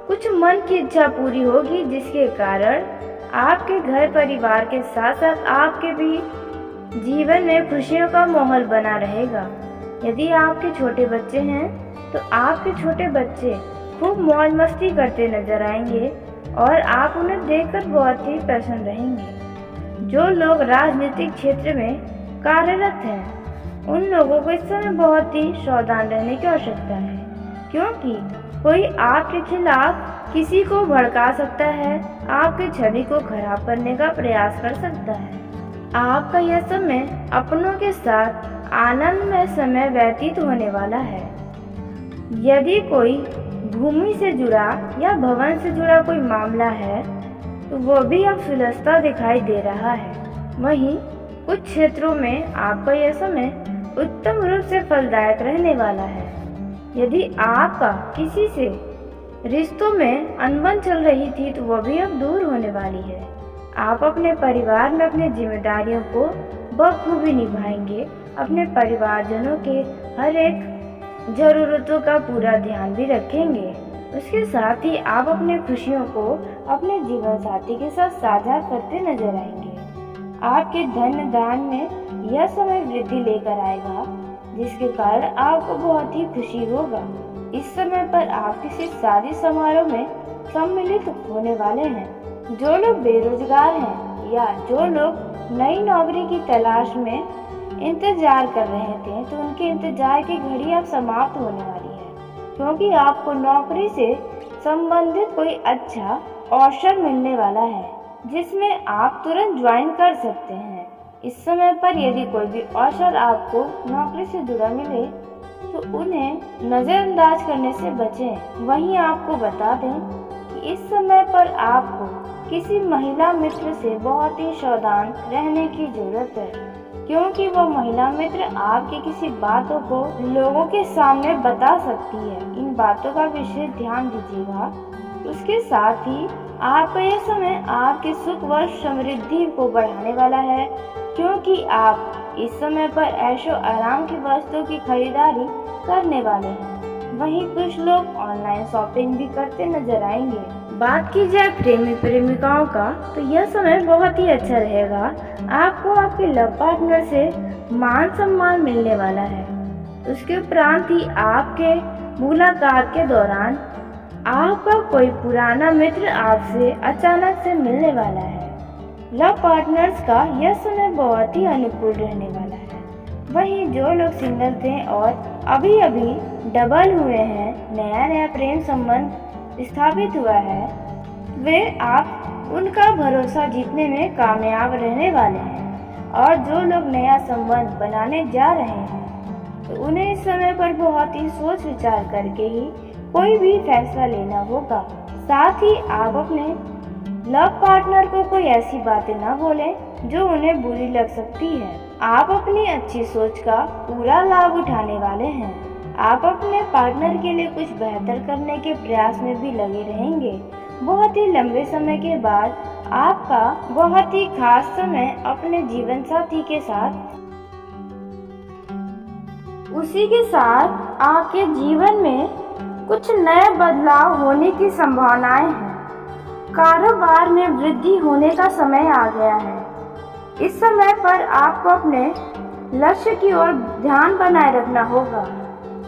कुछ मन की इच्छा पूरी होगी, जिसके कारण आपके घर परिवार के साथ साथ आपके भी जीवन में खुशियों का माहौल बना रहेगा। यदि आपके छोटे बच्चे हैं, तो आपके छोटे बच्चे खूब मौज मस्ती करते नजर आएंगे और आप उन्हें देखकर बहुत ही प्रसन्न रहेंगे। जो लोग राजनीतिक क्षेत्र में कार्यरत हैं, उन लोगों को इस समय बहुत ही सावधान रहने की आवश्यकता है, क्योंकि कोई आपके खिलाफ किसी को भड़का सकता है, आपकी छवि को खराब करने का प्रयास कर सकता है। आपका यह समय अपनों के साथ आनंदमय समय व्यतीत होने वाला है। यदि कोई भूमि से जुड़ा या भवन से जुड़ा कोई मामला है, तो वो भी अब सुलझता दिखाई दे रहा है। वहीं कुछ क्षेत्रों में आपका यह समय उत्तम रूप से फलदायक रहने वाला है। यदि आपका किसी से रिश्तों में अनबन चल रही थी, तो वह भी अब दूर होने वाली है। आप अपने परिवार में अपनी जिम्मेदारियों को बखूबी निभाएंगे। अपने परिवारजनों के हर एक जरूरतों का पूरा ध्यान भी रखेंगे। उसके साथ ही आप अपनी खुशियों को अपने जीवन साथी के साथ साझा करते नजर आएंगे। आपके धन दान में यह समय वृद्धि लेकर आएगा, जिसके कारण आपको बहुत ही खुशी होगा। इस समय पर आप किसी शादी समारोह में सम्मिलित होने वाले हैं। जो लोग बेरोजगार हैं या जो लोग नई नौकरी की तलाश में इंतजार कर रहे थे, तो उनके इंतजार की घड़ी अब समाप्त होने वाली है, क्योंकि आपको नौकरी से संबंधित कोई अच्छा अवसर मिलने वाला है जिसमें आप तुरंत ज्वाइन कर सकते हैं। इस समय पर यदि कोई भी अवसर आपको नौकरी से जुड़ा मिले तो उन्हें नज़रअंदाज करने से बचें। वहीं आपको बता दें कि इस समय पर आपको किसी महिला मित्र से बहुत ही सावधान रहने की जरूरत है, क्योंकि वह महिला मित्र आपकी किसी बातों को लोगों के सामने बता सकती है। इन बातों का विशेष ध्यान दीजिएगा। उसके साथ ही आपका यह समय आपके सुख व समृद्धि को बढ़ाने वाला है, क्योंकि आप इस समय पर ऐशो आराम की वस्तुओं की खरीदारी करने वाले हैं। वहीं कुछ लोग ऑनलाइन शॉपिंग भी करते नजर आएंगे। बात की जाए प्रेमी प्रेमिकाओं का तो यह समय बहुत ही अच्छा रहेगा। आपको आपके लव पार्टनर से मान सम्मान मिलने वाला है। उसके उपरांत ही आपके मुलाकात के दौरान आपका कोई पुराना मित्र आपसे अचानक से मिलने वाला है। लव पार्टनर्स का यह समय बहुत ही अनुकूल रहने वाला है। वहीं जो लोग सिंगल थे और अभी अभी डबल हुए हैं, नया प्रेम संबंध स्थापित हुआ है, वे आप उनका भरोसा जीतने में कामयाब रहने वाले हैं। और जो लोग नया संबंध बनाने जा रहे हैं तो उन्हें इस समय पर बहुत ही सोच विचार करके ही कोई भी फैसला लेना होगा। साथ ही आप अपने लव पार्टनर को कोई ऐसी बातें ना बोलें जो उन्हें बुरी लग सकती है। आप अपनी अच्छी सोच का पूरा लाभ उठाने वाले हैं। आप अपने पार्टनर के लिए कुछ बेहतर करने के प्रयास में भी लगे रहेंगे। बहुत ही लंबे समय के बाद आपका बहुत ही खास समय अपने जीवन साथी के साथ, उसी के साथ आपके जीवन में कुछ नए बदलाव होने की संभावनाएं हैं। कारोबार में वृद्धि होने का समय आ गया है। इस समय पर आपको अपने लक्ष्य की ओर ध्यान बनाए रखना होगा,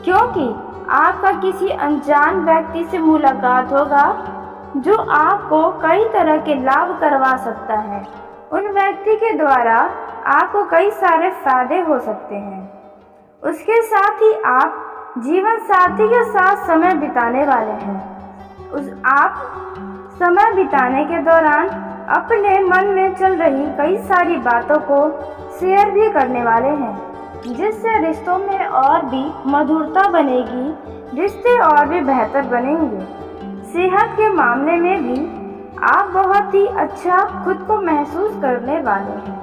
क्योंकि आपका किसी अनजान व्यक्ति से मुलाकात होगा जो आपको कई तरह के लाभ करवा सकता है। उन व्यक्ति के द्वारा आपको कई सारे फायदे हो सकते हैं। उसके साथ ही आप जीवन साथी के साथ समय बिताने वाले हैं। आप समय बिताने के दौरान अपने मन में चल रही कई सारी बातों को शेयर भी करने वाले हैं, जिससे रिश्तों में और भी मधुरता बनेगी, रिश्ते और भी बेहतर बनेंगे। सेहत के मामले में भी आप बहुत ही अच्छा खुद को महसूस करने वाले हैं।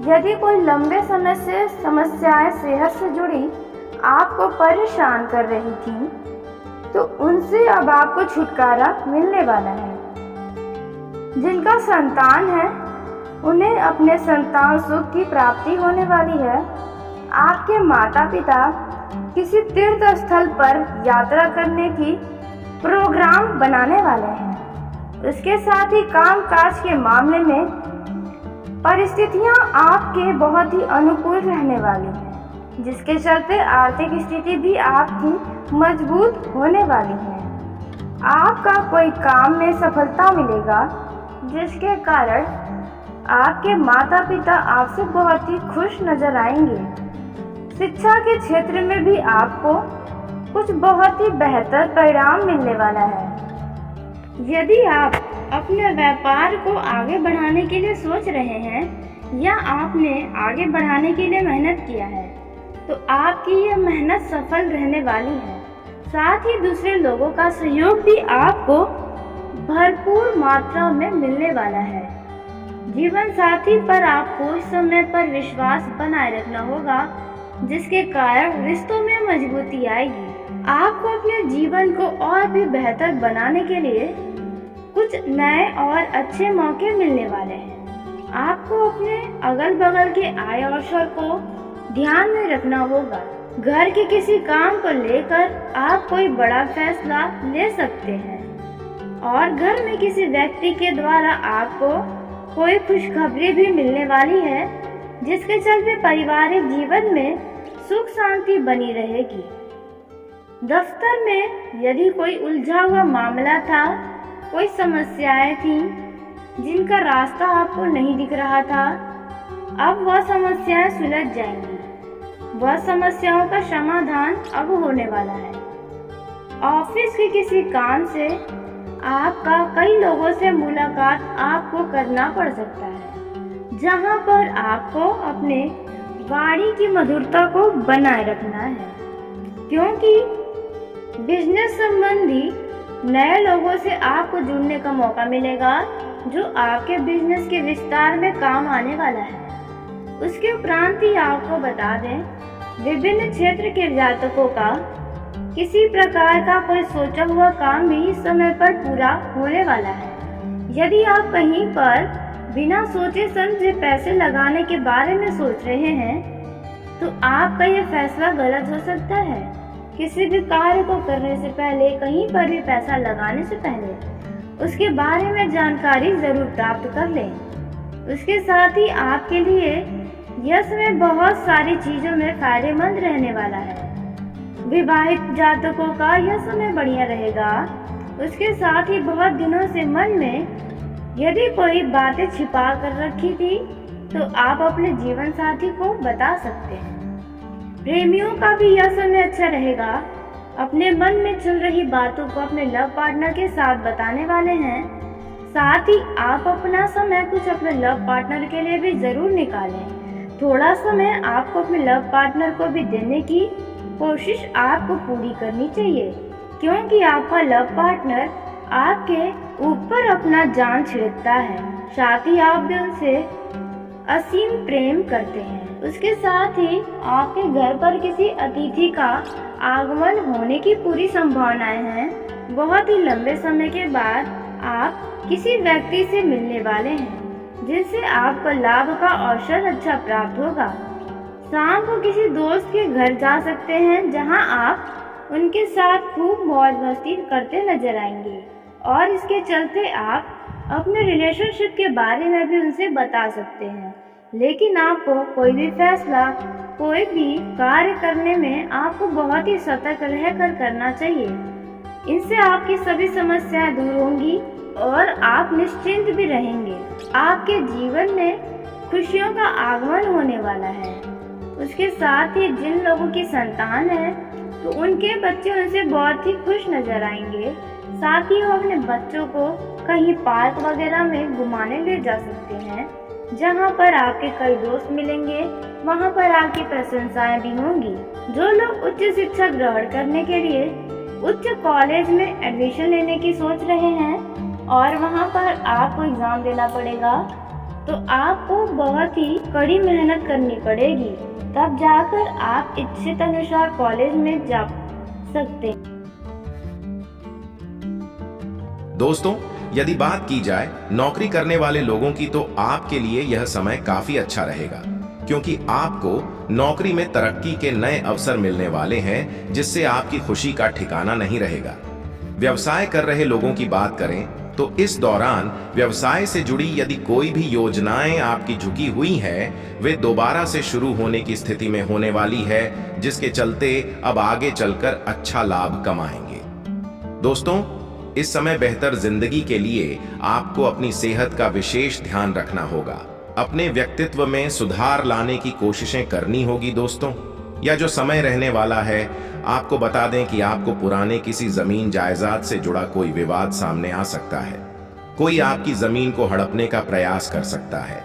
यदि कोई लंबे समय से समस्याएं सेहत से जुड़ी आपको परेशान कर रही थी तो उनसे अब आपको छुटकारा मिलने वाला है। जिनका संतान है उन्हें अपने संतान सुख की प्राप्ति होने वाली है। आपके माता पिता किसी तीर्थ स्थल पर यात्रा करने की प्रोग्राम बनाने वाले हैं। उसके साथ ही काम काज के मामले में परिस्थितियां आपके बहुत ही अनुकूल रहने वाली हैं, जिसके चलते आर्थिक स्थिति भी आपकी मजबूत होने वाली है। आपका कोई काम में सफलता मिलेगा, जिसके कारण आपके माता पिता आपसे बहुत ही खुश नजर आएंगे। शिक्षा के क्षेत्र में भी आपको कुछ बहुत ही बेहतर परिणाम मिलने वाला है। यदि आप अपने व्यापार को आगे बढ़ाने के लिए सोच रहे हैं या आपने आगे बढ़ाने के लिए मेहनत किया है तो आपकी यह मेहनत सफल रहने वाली है। साथ ही दूसरे लोगों का सहयोग भी आपको भरपूर मात्रा में मिलने वाला है। जीवन साथी पर आपको इस समय पर विश्वास बनाए रखना होगा, जिसके कारण रिश्तों में मजबूती आएगी। आपको अपने जीवन को और भी बेहतर बनाने के लिए कुछ नए और अच्छे मौके मिलने वाले हैं। आपको अपने अगल बगल के आय अवसर को ध्यान में रखना होगा। घर के किसी काम को लेकर आप कोई बड़ा फैसला ले सकते हैं और घर में किसी व्यक्ति के द्वारा आपको कोई खुशखबरी भी मिलने वाली है, जिसके चलते पारिवारिक जीवन में सुख शांति बनी रहेगी। दफ्तर में यदि कोई उलझा हुआ मामला था, कोई समस्याएं थी जिनका रास्ता आपको नहीं दिख रहा था, अब वह समस्याएं सुलझ जाएंगी। वह समस्याओं का समाधान अब होने वाला है। ऑफिस के किसी काम से आपका कई लोगों से मुलाकात आपको करना पड़ सकता है, जहां पर आपको अपने वाणी की मधुरता को बनाए रखना है, क्योंकि बिजनेस संबंधी नए लोगों से आपको जुड़ने का मौका मिलेगा जो आपके बिजनेस के विस्तार में काम आने वाला है। उसके उपरांत ही आपको बता दें, विभिन्न क्षेत्र के जातकों का किसी प्रकार का कोई सोचा हुआ काम भी समय पर पूरा होने वाला है। यदि आप कहीं पर बिना सोचे समझे पैसे लगाने के बारे में सोच रहे हैं तो आपका यह फैसला गलत हो सकता है। किसी भी कार्य को करने से पहले, कहीं पर भी पैसा लगाने से पहले उसके बारे में जानकारी जरूर प्राप्त कर लें। उसके साथ ही आपके लिए यह समय बहुत सारी चीजों में फायदेमंद रहने वाला है। विवाहित जातकों का यह समय बढ़िया रहेगा। उसके साथ ही बहुत दिनों से मन में यदि कोई बातें छिपा कर रखी थी तो आप अपने जीवन साथी को बता सकते हैं। प्रेमियों का भी यह समय अच्छा रहेगा। अपने मन में चल रही बातों को अपने लव पार्टनर के साथ बताने वाले हैं। साथ ही आप अपना समय कुछ अपने लव पार्टनर के लिए भी जरूर निकालें। थोड़ा समय आपको अपने लव पार्टनर को भी देने की कोशिश आपको पूरी करनी चाहिए, क्योंकि आपका लव पार्टनर आपके ऊपर अपना जान छिड़कता है। साथ ही आप भी उनसे असीम प्रेम करते हैं। उसके साथ ही आपके घर पर किसी अतिथि का आगमन होने की पूरी संभावनाएं हैं। बहुत ही लंबे समय के बाद आप किसी व्यक्ति से मिलने वाले हैं जिससे आपको लाभ का अवसर अच्छा प्राप्त होगा। शाम को किसी दोस्त के घर जा सकते हैं जहां आप उनके साथ खूब मौज मस्ती करते नजर आएंगे और इसके चलते आप अपने रिलेशनशिप के बारे में भी उनसे बता सकते हैं। लेकिन आपको कोई भी फैसला, कोई भी कार्य करने में आपको बहुत ही सतर्क रहकर करना चाहिए। इनसे आपकी सभी समस्याएं दूर होंगी और आप निश्चिंत भी रहेंगे। आपके जीवन में खुशियों का आगमन होने वाला है। उसके साथ ही जिन लोगों की संतान है तो उनके बच्चे उनसे बहुत ही खुश नजर आएंगे। साथ ही वो अपने बच्चों को कहीं पार्क वगैरह में घुमाने ले जा सकते हैं, जहां पर आपके कई दोस्त मिलेंगे। वहां पर आपकी प्रशंसाएं भी होंगी। जो लोग उच्च शिक्षा ग्रहण करने के लिए उच्च कॉलेज में एडमिशन लेने की सोच रहे हैं और वहां पर आपको एग्जाम देना पड़ेगा, तो आपको बहुत ही कड़ी मेहनत करनी पड़ेगी, तब जाकर आप इच्छित अनुसार कॉलेज में जा सकते हैं। दोस्तों, यदि बात की जाए नौकरी करने वाले लोगों की तो आपके लिए यह समय काफी अच्छा रहेगा, क्योंकि आपको नौकरी में तरक्की के नए अवसर मिलने वाले हैं जिससे आपकी खुशी का ठिकाना नहीं रहेगा। व्यवसाय कर रहे लोगों की बात करें तो इस दौरान व्यवसाय से जुड़ी यदि कोई भी योजनाएं आपकी झुकी हुई हैं, वे दोबारा से शुरू होने की स्थिति में होने वाली है, जिसके चलते अब आगे चलकर अच्छा लाभ कमाएंगे। दोस्तों, इस समय बेहतर जिंदगी के लिए आपको अपनी सेहत का विशेष ध्यान रखना होगा। अपने व्यक्तित्व में सुधार लाने की कोशिशें करनी होगी। दोस्तों, यह जो समय रहने वाला है, आपको बता दें कि आपको पुराने किसी जमीन जायदाद से जुड़ा कोई विवाद सामने आ सकता है। कोई आपकी जमीन को हड़पने का प्रयास कर सकता है।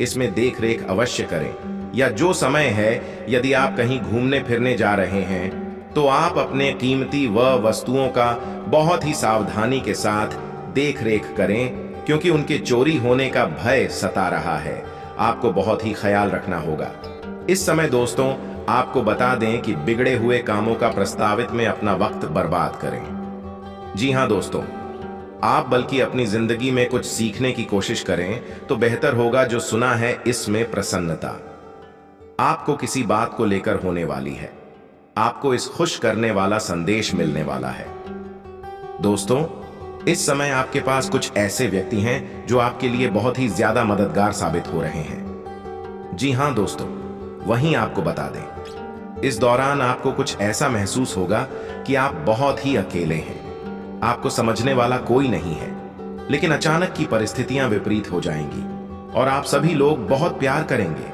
इसमें देख रेख अवश्य करें। या जो समय है, यदि आप कहीं घूमने फिरने जा रहे हैं तो आप अपने कीमती वस्तुओं का बहुत ही सावधानी के साथ देख रेख करें, क्योंकि उनके चोरी होने का भय सता रहा है। आपको बहुत ही ख्याल रखना होगा। इस समय दोस्तों, आपको बता दें कि बिगड़े हुए कामों का प्रस्तावित में अपना वक्त बर्बाद करें। जी हां दोस्तों, आप बल्कि अपनी जिंदगी में कुछ सीखने की कोशिश करें तो बेहतर होगा। जो सुना है इसमें प्रसन्नता आपको किसी बात को लेकर होने वाली है। आपको इस खुश करने वाला संदेश मिलने वाला है। दोस्तों, इस समय आपके पास कुछ ऐसे व्यक्ति हैं जो आपके लिए बहुत ही ज्यादा मददगार साबित हो रहे हैं। जी हां दोस्तों, वहीं आपको बता दें, इस दौरान आपको कुछ ऐसा महसूस होगा कि आप बहुत ही अकेले हैं। आपको समझने वाला कोई नहीं है, लेकिन अचानक की परिस्थितियां विपरीत हो जाएंगी और आप सभी लोग बहुत प्यार करेंगे।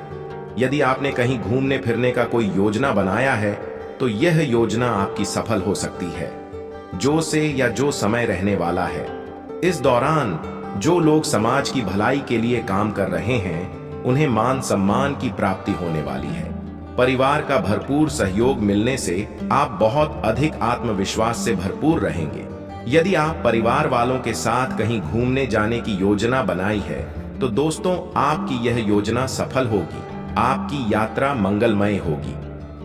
यदि आपने कहीं घूमने फिरने का कोई योजना बनाया है तो यह योजना आपकी सफल हो सकती है। जो से या जो समय रहने वाला है। इस दौरान जो लोग समाज की भलाई के लिए काम कर रहे हैं, उन्हें मान सम्मान की प्राप्ति होने वाली है। परिवार का भरपूर सहयोग मिलने से आप बहुत अधिक आत्मविश्वास से भरपूर रहेंगे। यदि आप परिवार वालों के साथ कहीं घूमने जाने की योजना बनाई है, तो दोस्तों आपकी यह योजना सफल होगी। आपकी यात्रा मंगलमय होगी।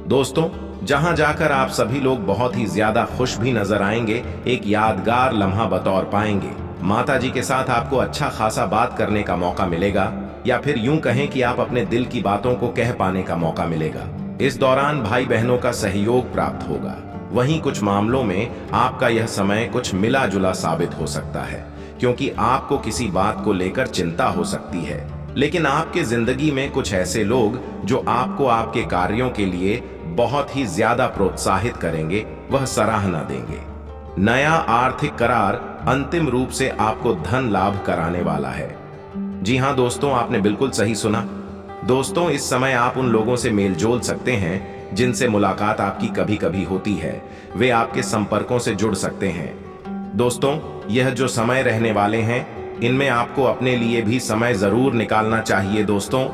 दोस्तों, जहां जाकर आप सभी लोग बहुत ही ज्यादा खुश भी नजर आएंगे, एक यादगार लम्हा बतौर पाएंगे। माता जी के साथ आपको अच्छा खासा बात करने का मौका मिलेगा, या फिर यूं कहें कि आप अपने दिल की बातों को कह पाने का मौका मिलेगा। इस दौरान भाई बहनों का सहयोग प्राप्त होगा। वहीं कुछ मामलों में आपका यह समय कुछ मिला जुला साबित हो सकता है, क्योंकि आपको किसी बात को लेकर चिंता हो सकती है। लेकिन आपके जिंदगी में कुछ ऐसे लोग जो आपको आपके कार्यों के लिए बहुत ही ज्यादा प्रोत्साहित करेंगे, वह सराहना देंगे। नया आर्थिक करार अंतिम रूप से आपको धन लाभ कराने वाला है। जी हां दोस्तों, आपने बिल्कुल सही सुना। दोस्तों, इस समय आप उन लोगों से मेल जोल सकते हैं जिनसे मुलाकात आपकी कभी कभी होती है। वे आपके संपर्कों से जुड़ सकते हैं। दोस्तों, यह जो समय रहने वाले हैं, इनमें आपको अपने लिए भी समय जरूर निकालना चाहिए। दोस्तों,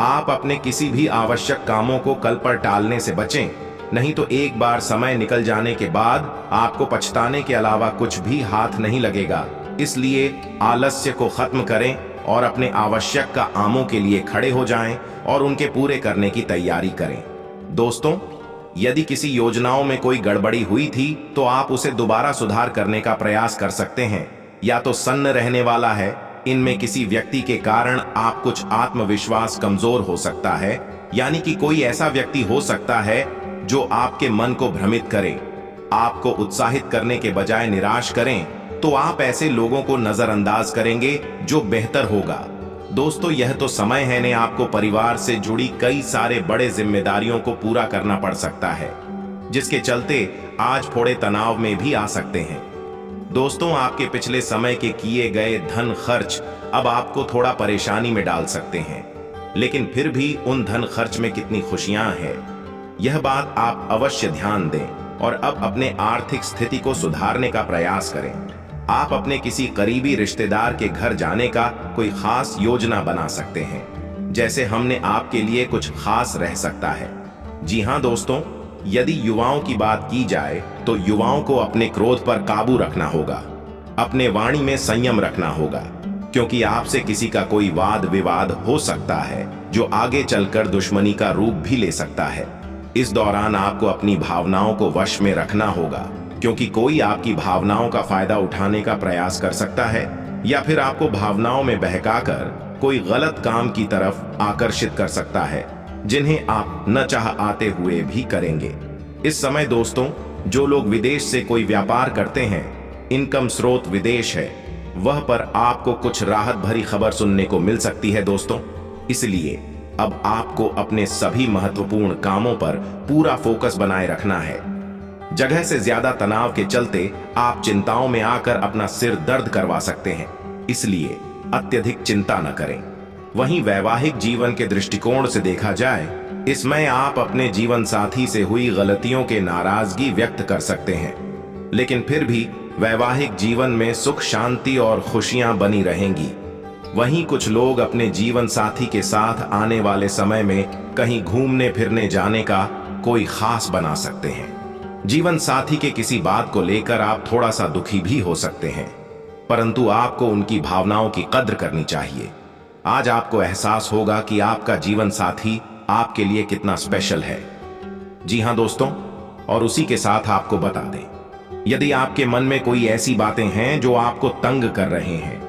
आप अपने किसी भी आवश्यक कामों को कल पर टालने से बचें, नहीं तो एक बार समय निकल जाने के बाद आपको पछताने के अलावा कुछ भी हाथ नहीं लगेगा। इसलिए आलस्य को खत्म करें और अपने आवश्यक कामों के लिए खड़े हो जाएं और उनके पूरे करने की तैयारी करें। दोस्तों, यदि किसी योजनाओं में कोई गड़बड़ी हुई थी, तो आप उसे दोबारा सुधार करने का प्रयास कर सकते हैं। या तो सन्न रहने वाला है, इनमें किसी व्यक्ति के कारण आप कुछ आत्मविश्वास कमजोर हो सकता है, यानी कि कोई ऐसा व्यक्ति हो सकता है जो आपके मन को भ्रमित करे, आपको उत्साहित करने के बजाय निराश करें, तो आप ऐसे लोगों को नजरअंदाज करेंगे, जो बेहतर होगा। दोस्तों, यह तो समय है ने आपको परिवार से जुड़ी कई सारे बड़े जिम्मेदारियों को पूरा करना पड़ सकता है, जिसके चलते आज थोड़े तनाव में भी आ सकते हैं। दोस्तों, आपके पिछले समय के किए गए धन खर्च अब आपको थोड़ा परेशानी में डाल सकते हैं, लेकिन फिर भी उन धन खर्च में कितनी खुशियां हैं, यह बात आप अवश्य ध्यान दें और अब अपने आर्थिक स्थिति को सुधारने का प्रयास करें। आप अपने किसी करीबी रिश्तेदार के घर जाने का कोई खास योजना बना सकते हैं, जैसे हमने आपके लिए कुछ खास रह सकता है। जी हां दोस्तों, यदि युवाओं की बात की जाए, तो युवाओं को अपने क्रोध पर काबू रखना होगा, अपने वाणी में संयम रखना होगा, क्योंकि आपसे किसी का कोई वाद विवाद हो सकता है जो आगे चलकर दुश्मनी का रूप भी ले सकता है। इस दौरान आपको अपनी भावनाओं को वश में रखना होगा, क्योंकि कोई आपकी भावनाओं का फायदा उठाने का प्रयास कर सकता है, या फिर आपको भावनाओं में बहकाकर कोई गलत काम की तरफ आकर्षित कर सकता है, जिन्हें आप न चाह आते हुए भी करेंगे। इस समय दोस्तों, जो लोग विदेश से कोई व्यापार करते हैं, इनकम स्रोत विदेश है, वह पर आपको कुछ राहत भरी खबर सुनने को मिल सकती है। दोस्तों, इसलिए अब आपको अपने सभी महत्वपूर्ण कामों पर पूरा फोकस बनाए रखना है। जगह से ज्यादा तनाव के चलते आप चिंताओं में आकर अपना सिर दर्द करवा सकते हैं, इसलिए अत्यधिक चिंता न करें। वहीं वैवाहिक जीवन के दृष्टिकोण से देखा जाए, इसमें आप अपने जीवन साथी से हुई गलतियों के नाराजगी व्यक्त कर सकते हैं, लेकिन फिर भी वैवाहिक जीवन में सुख शांति और खुशियां बनी रहेंगी। वहीं कुछ लोग अपने जीवन साथी के साथ आने वाले समय में कहीं घूमने फिरने जाने का कोई खास बना सकते हैं। जीवन साथी के किसी बात को लेकर आप थोड़ा सा दुखी भी हो सकते हैं, परंतु आपको उनकी भावनाओं की कद्र करनी चाहिए। आज आपको एहसास होगा कि आपका जीवन साथी आपके लिए कितना स्पेशल है। जी हां दोस्तों, और उसी के साथ आपको बता दें, यदि आपके मन में कोई ऐसी बातें हैं जो आपको तंग कर रहे हैं,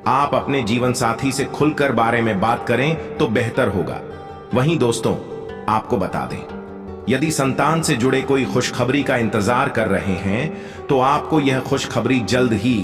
आप अपने जीवन साथी से खुलकर बारे में बात करें तो बेहतर होगा। वहीं दोस्तों, आपको बता दें, यदि संतान से जुड़े कोई खुशखबरी का इंतजार कर रहे हैं, तो आपको यह खुशखबरी जल्द ही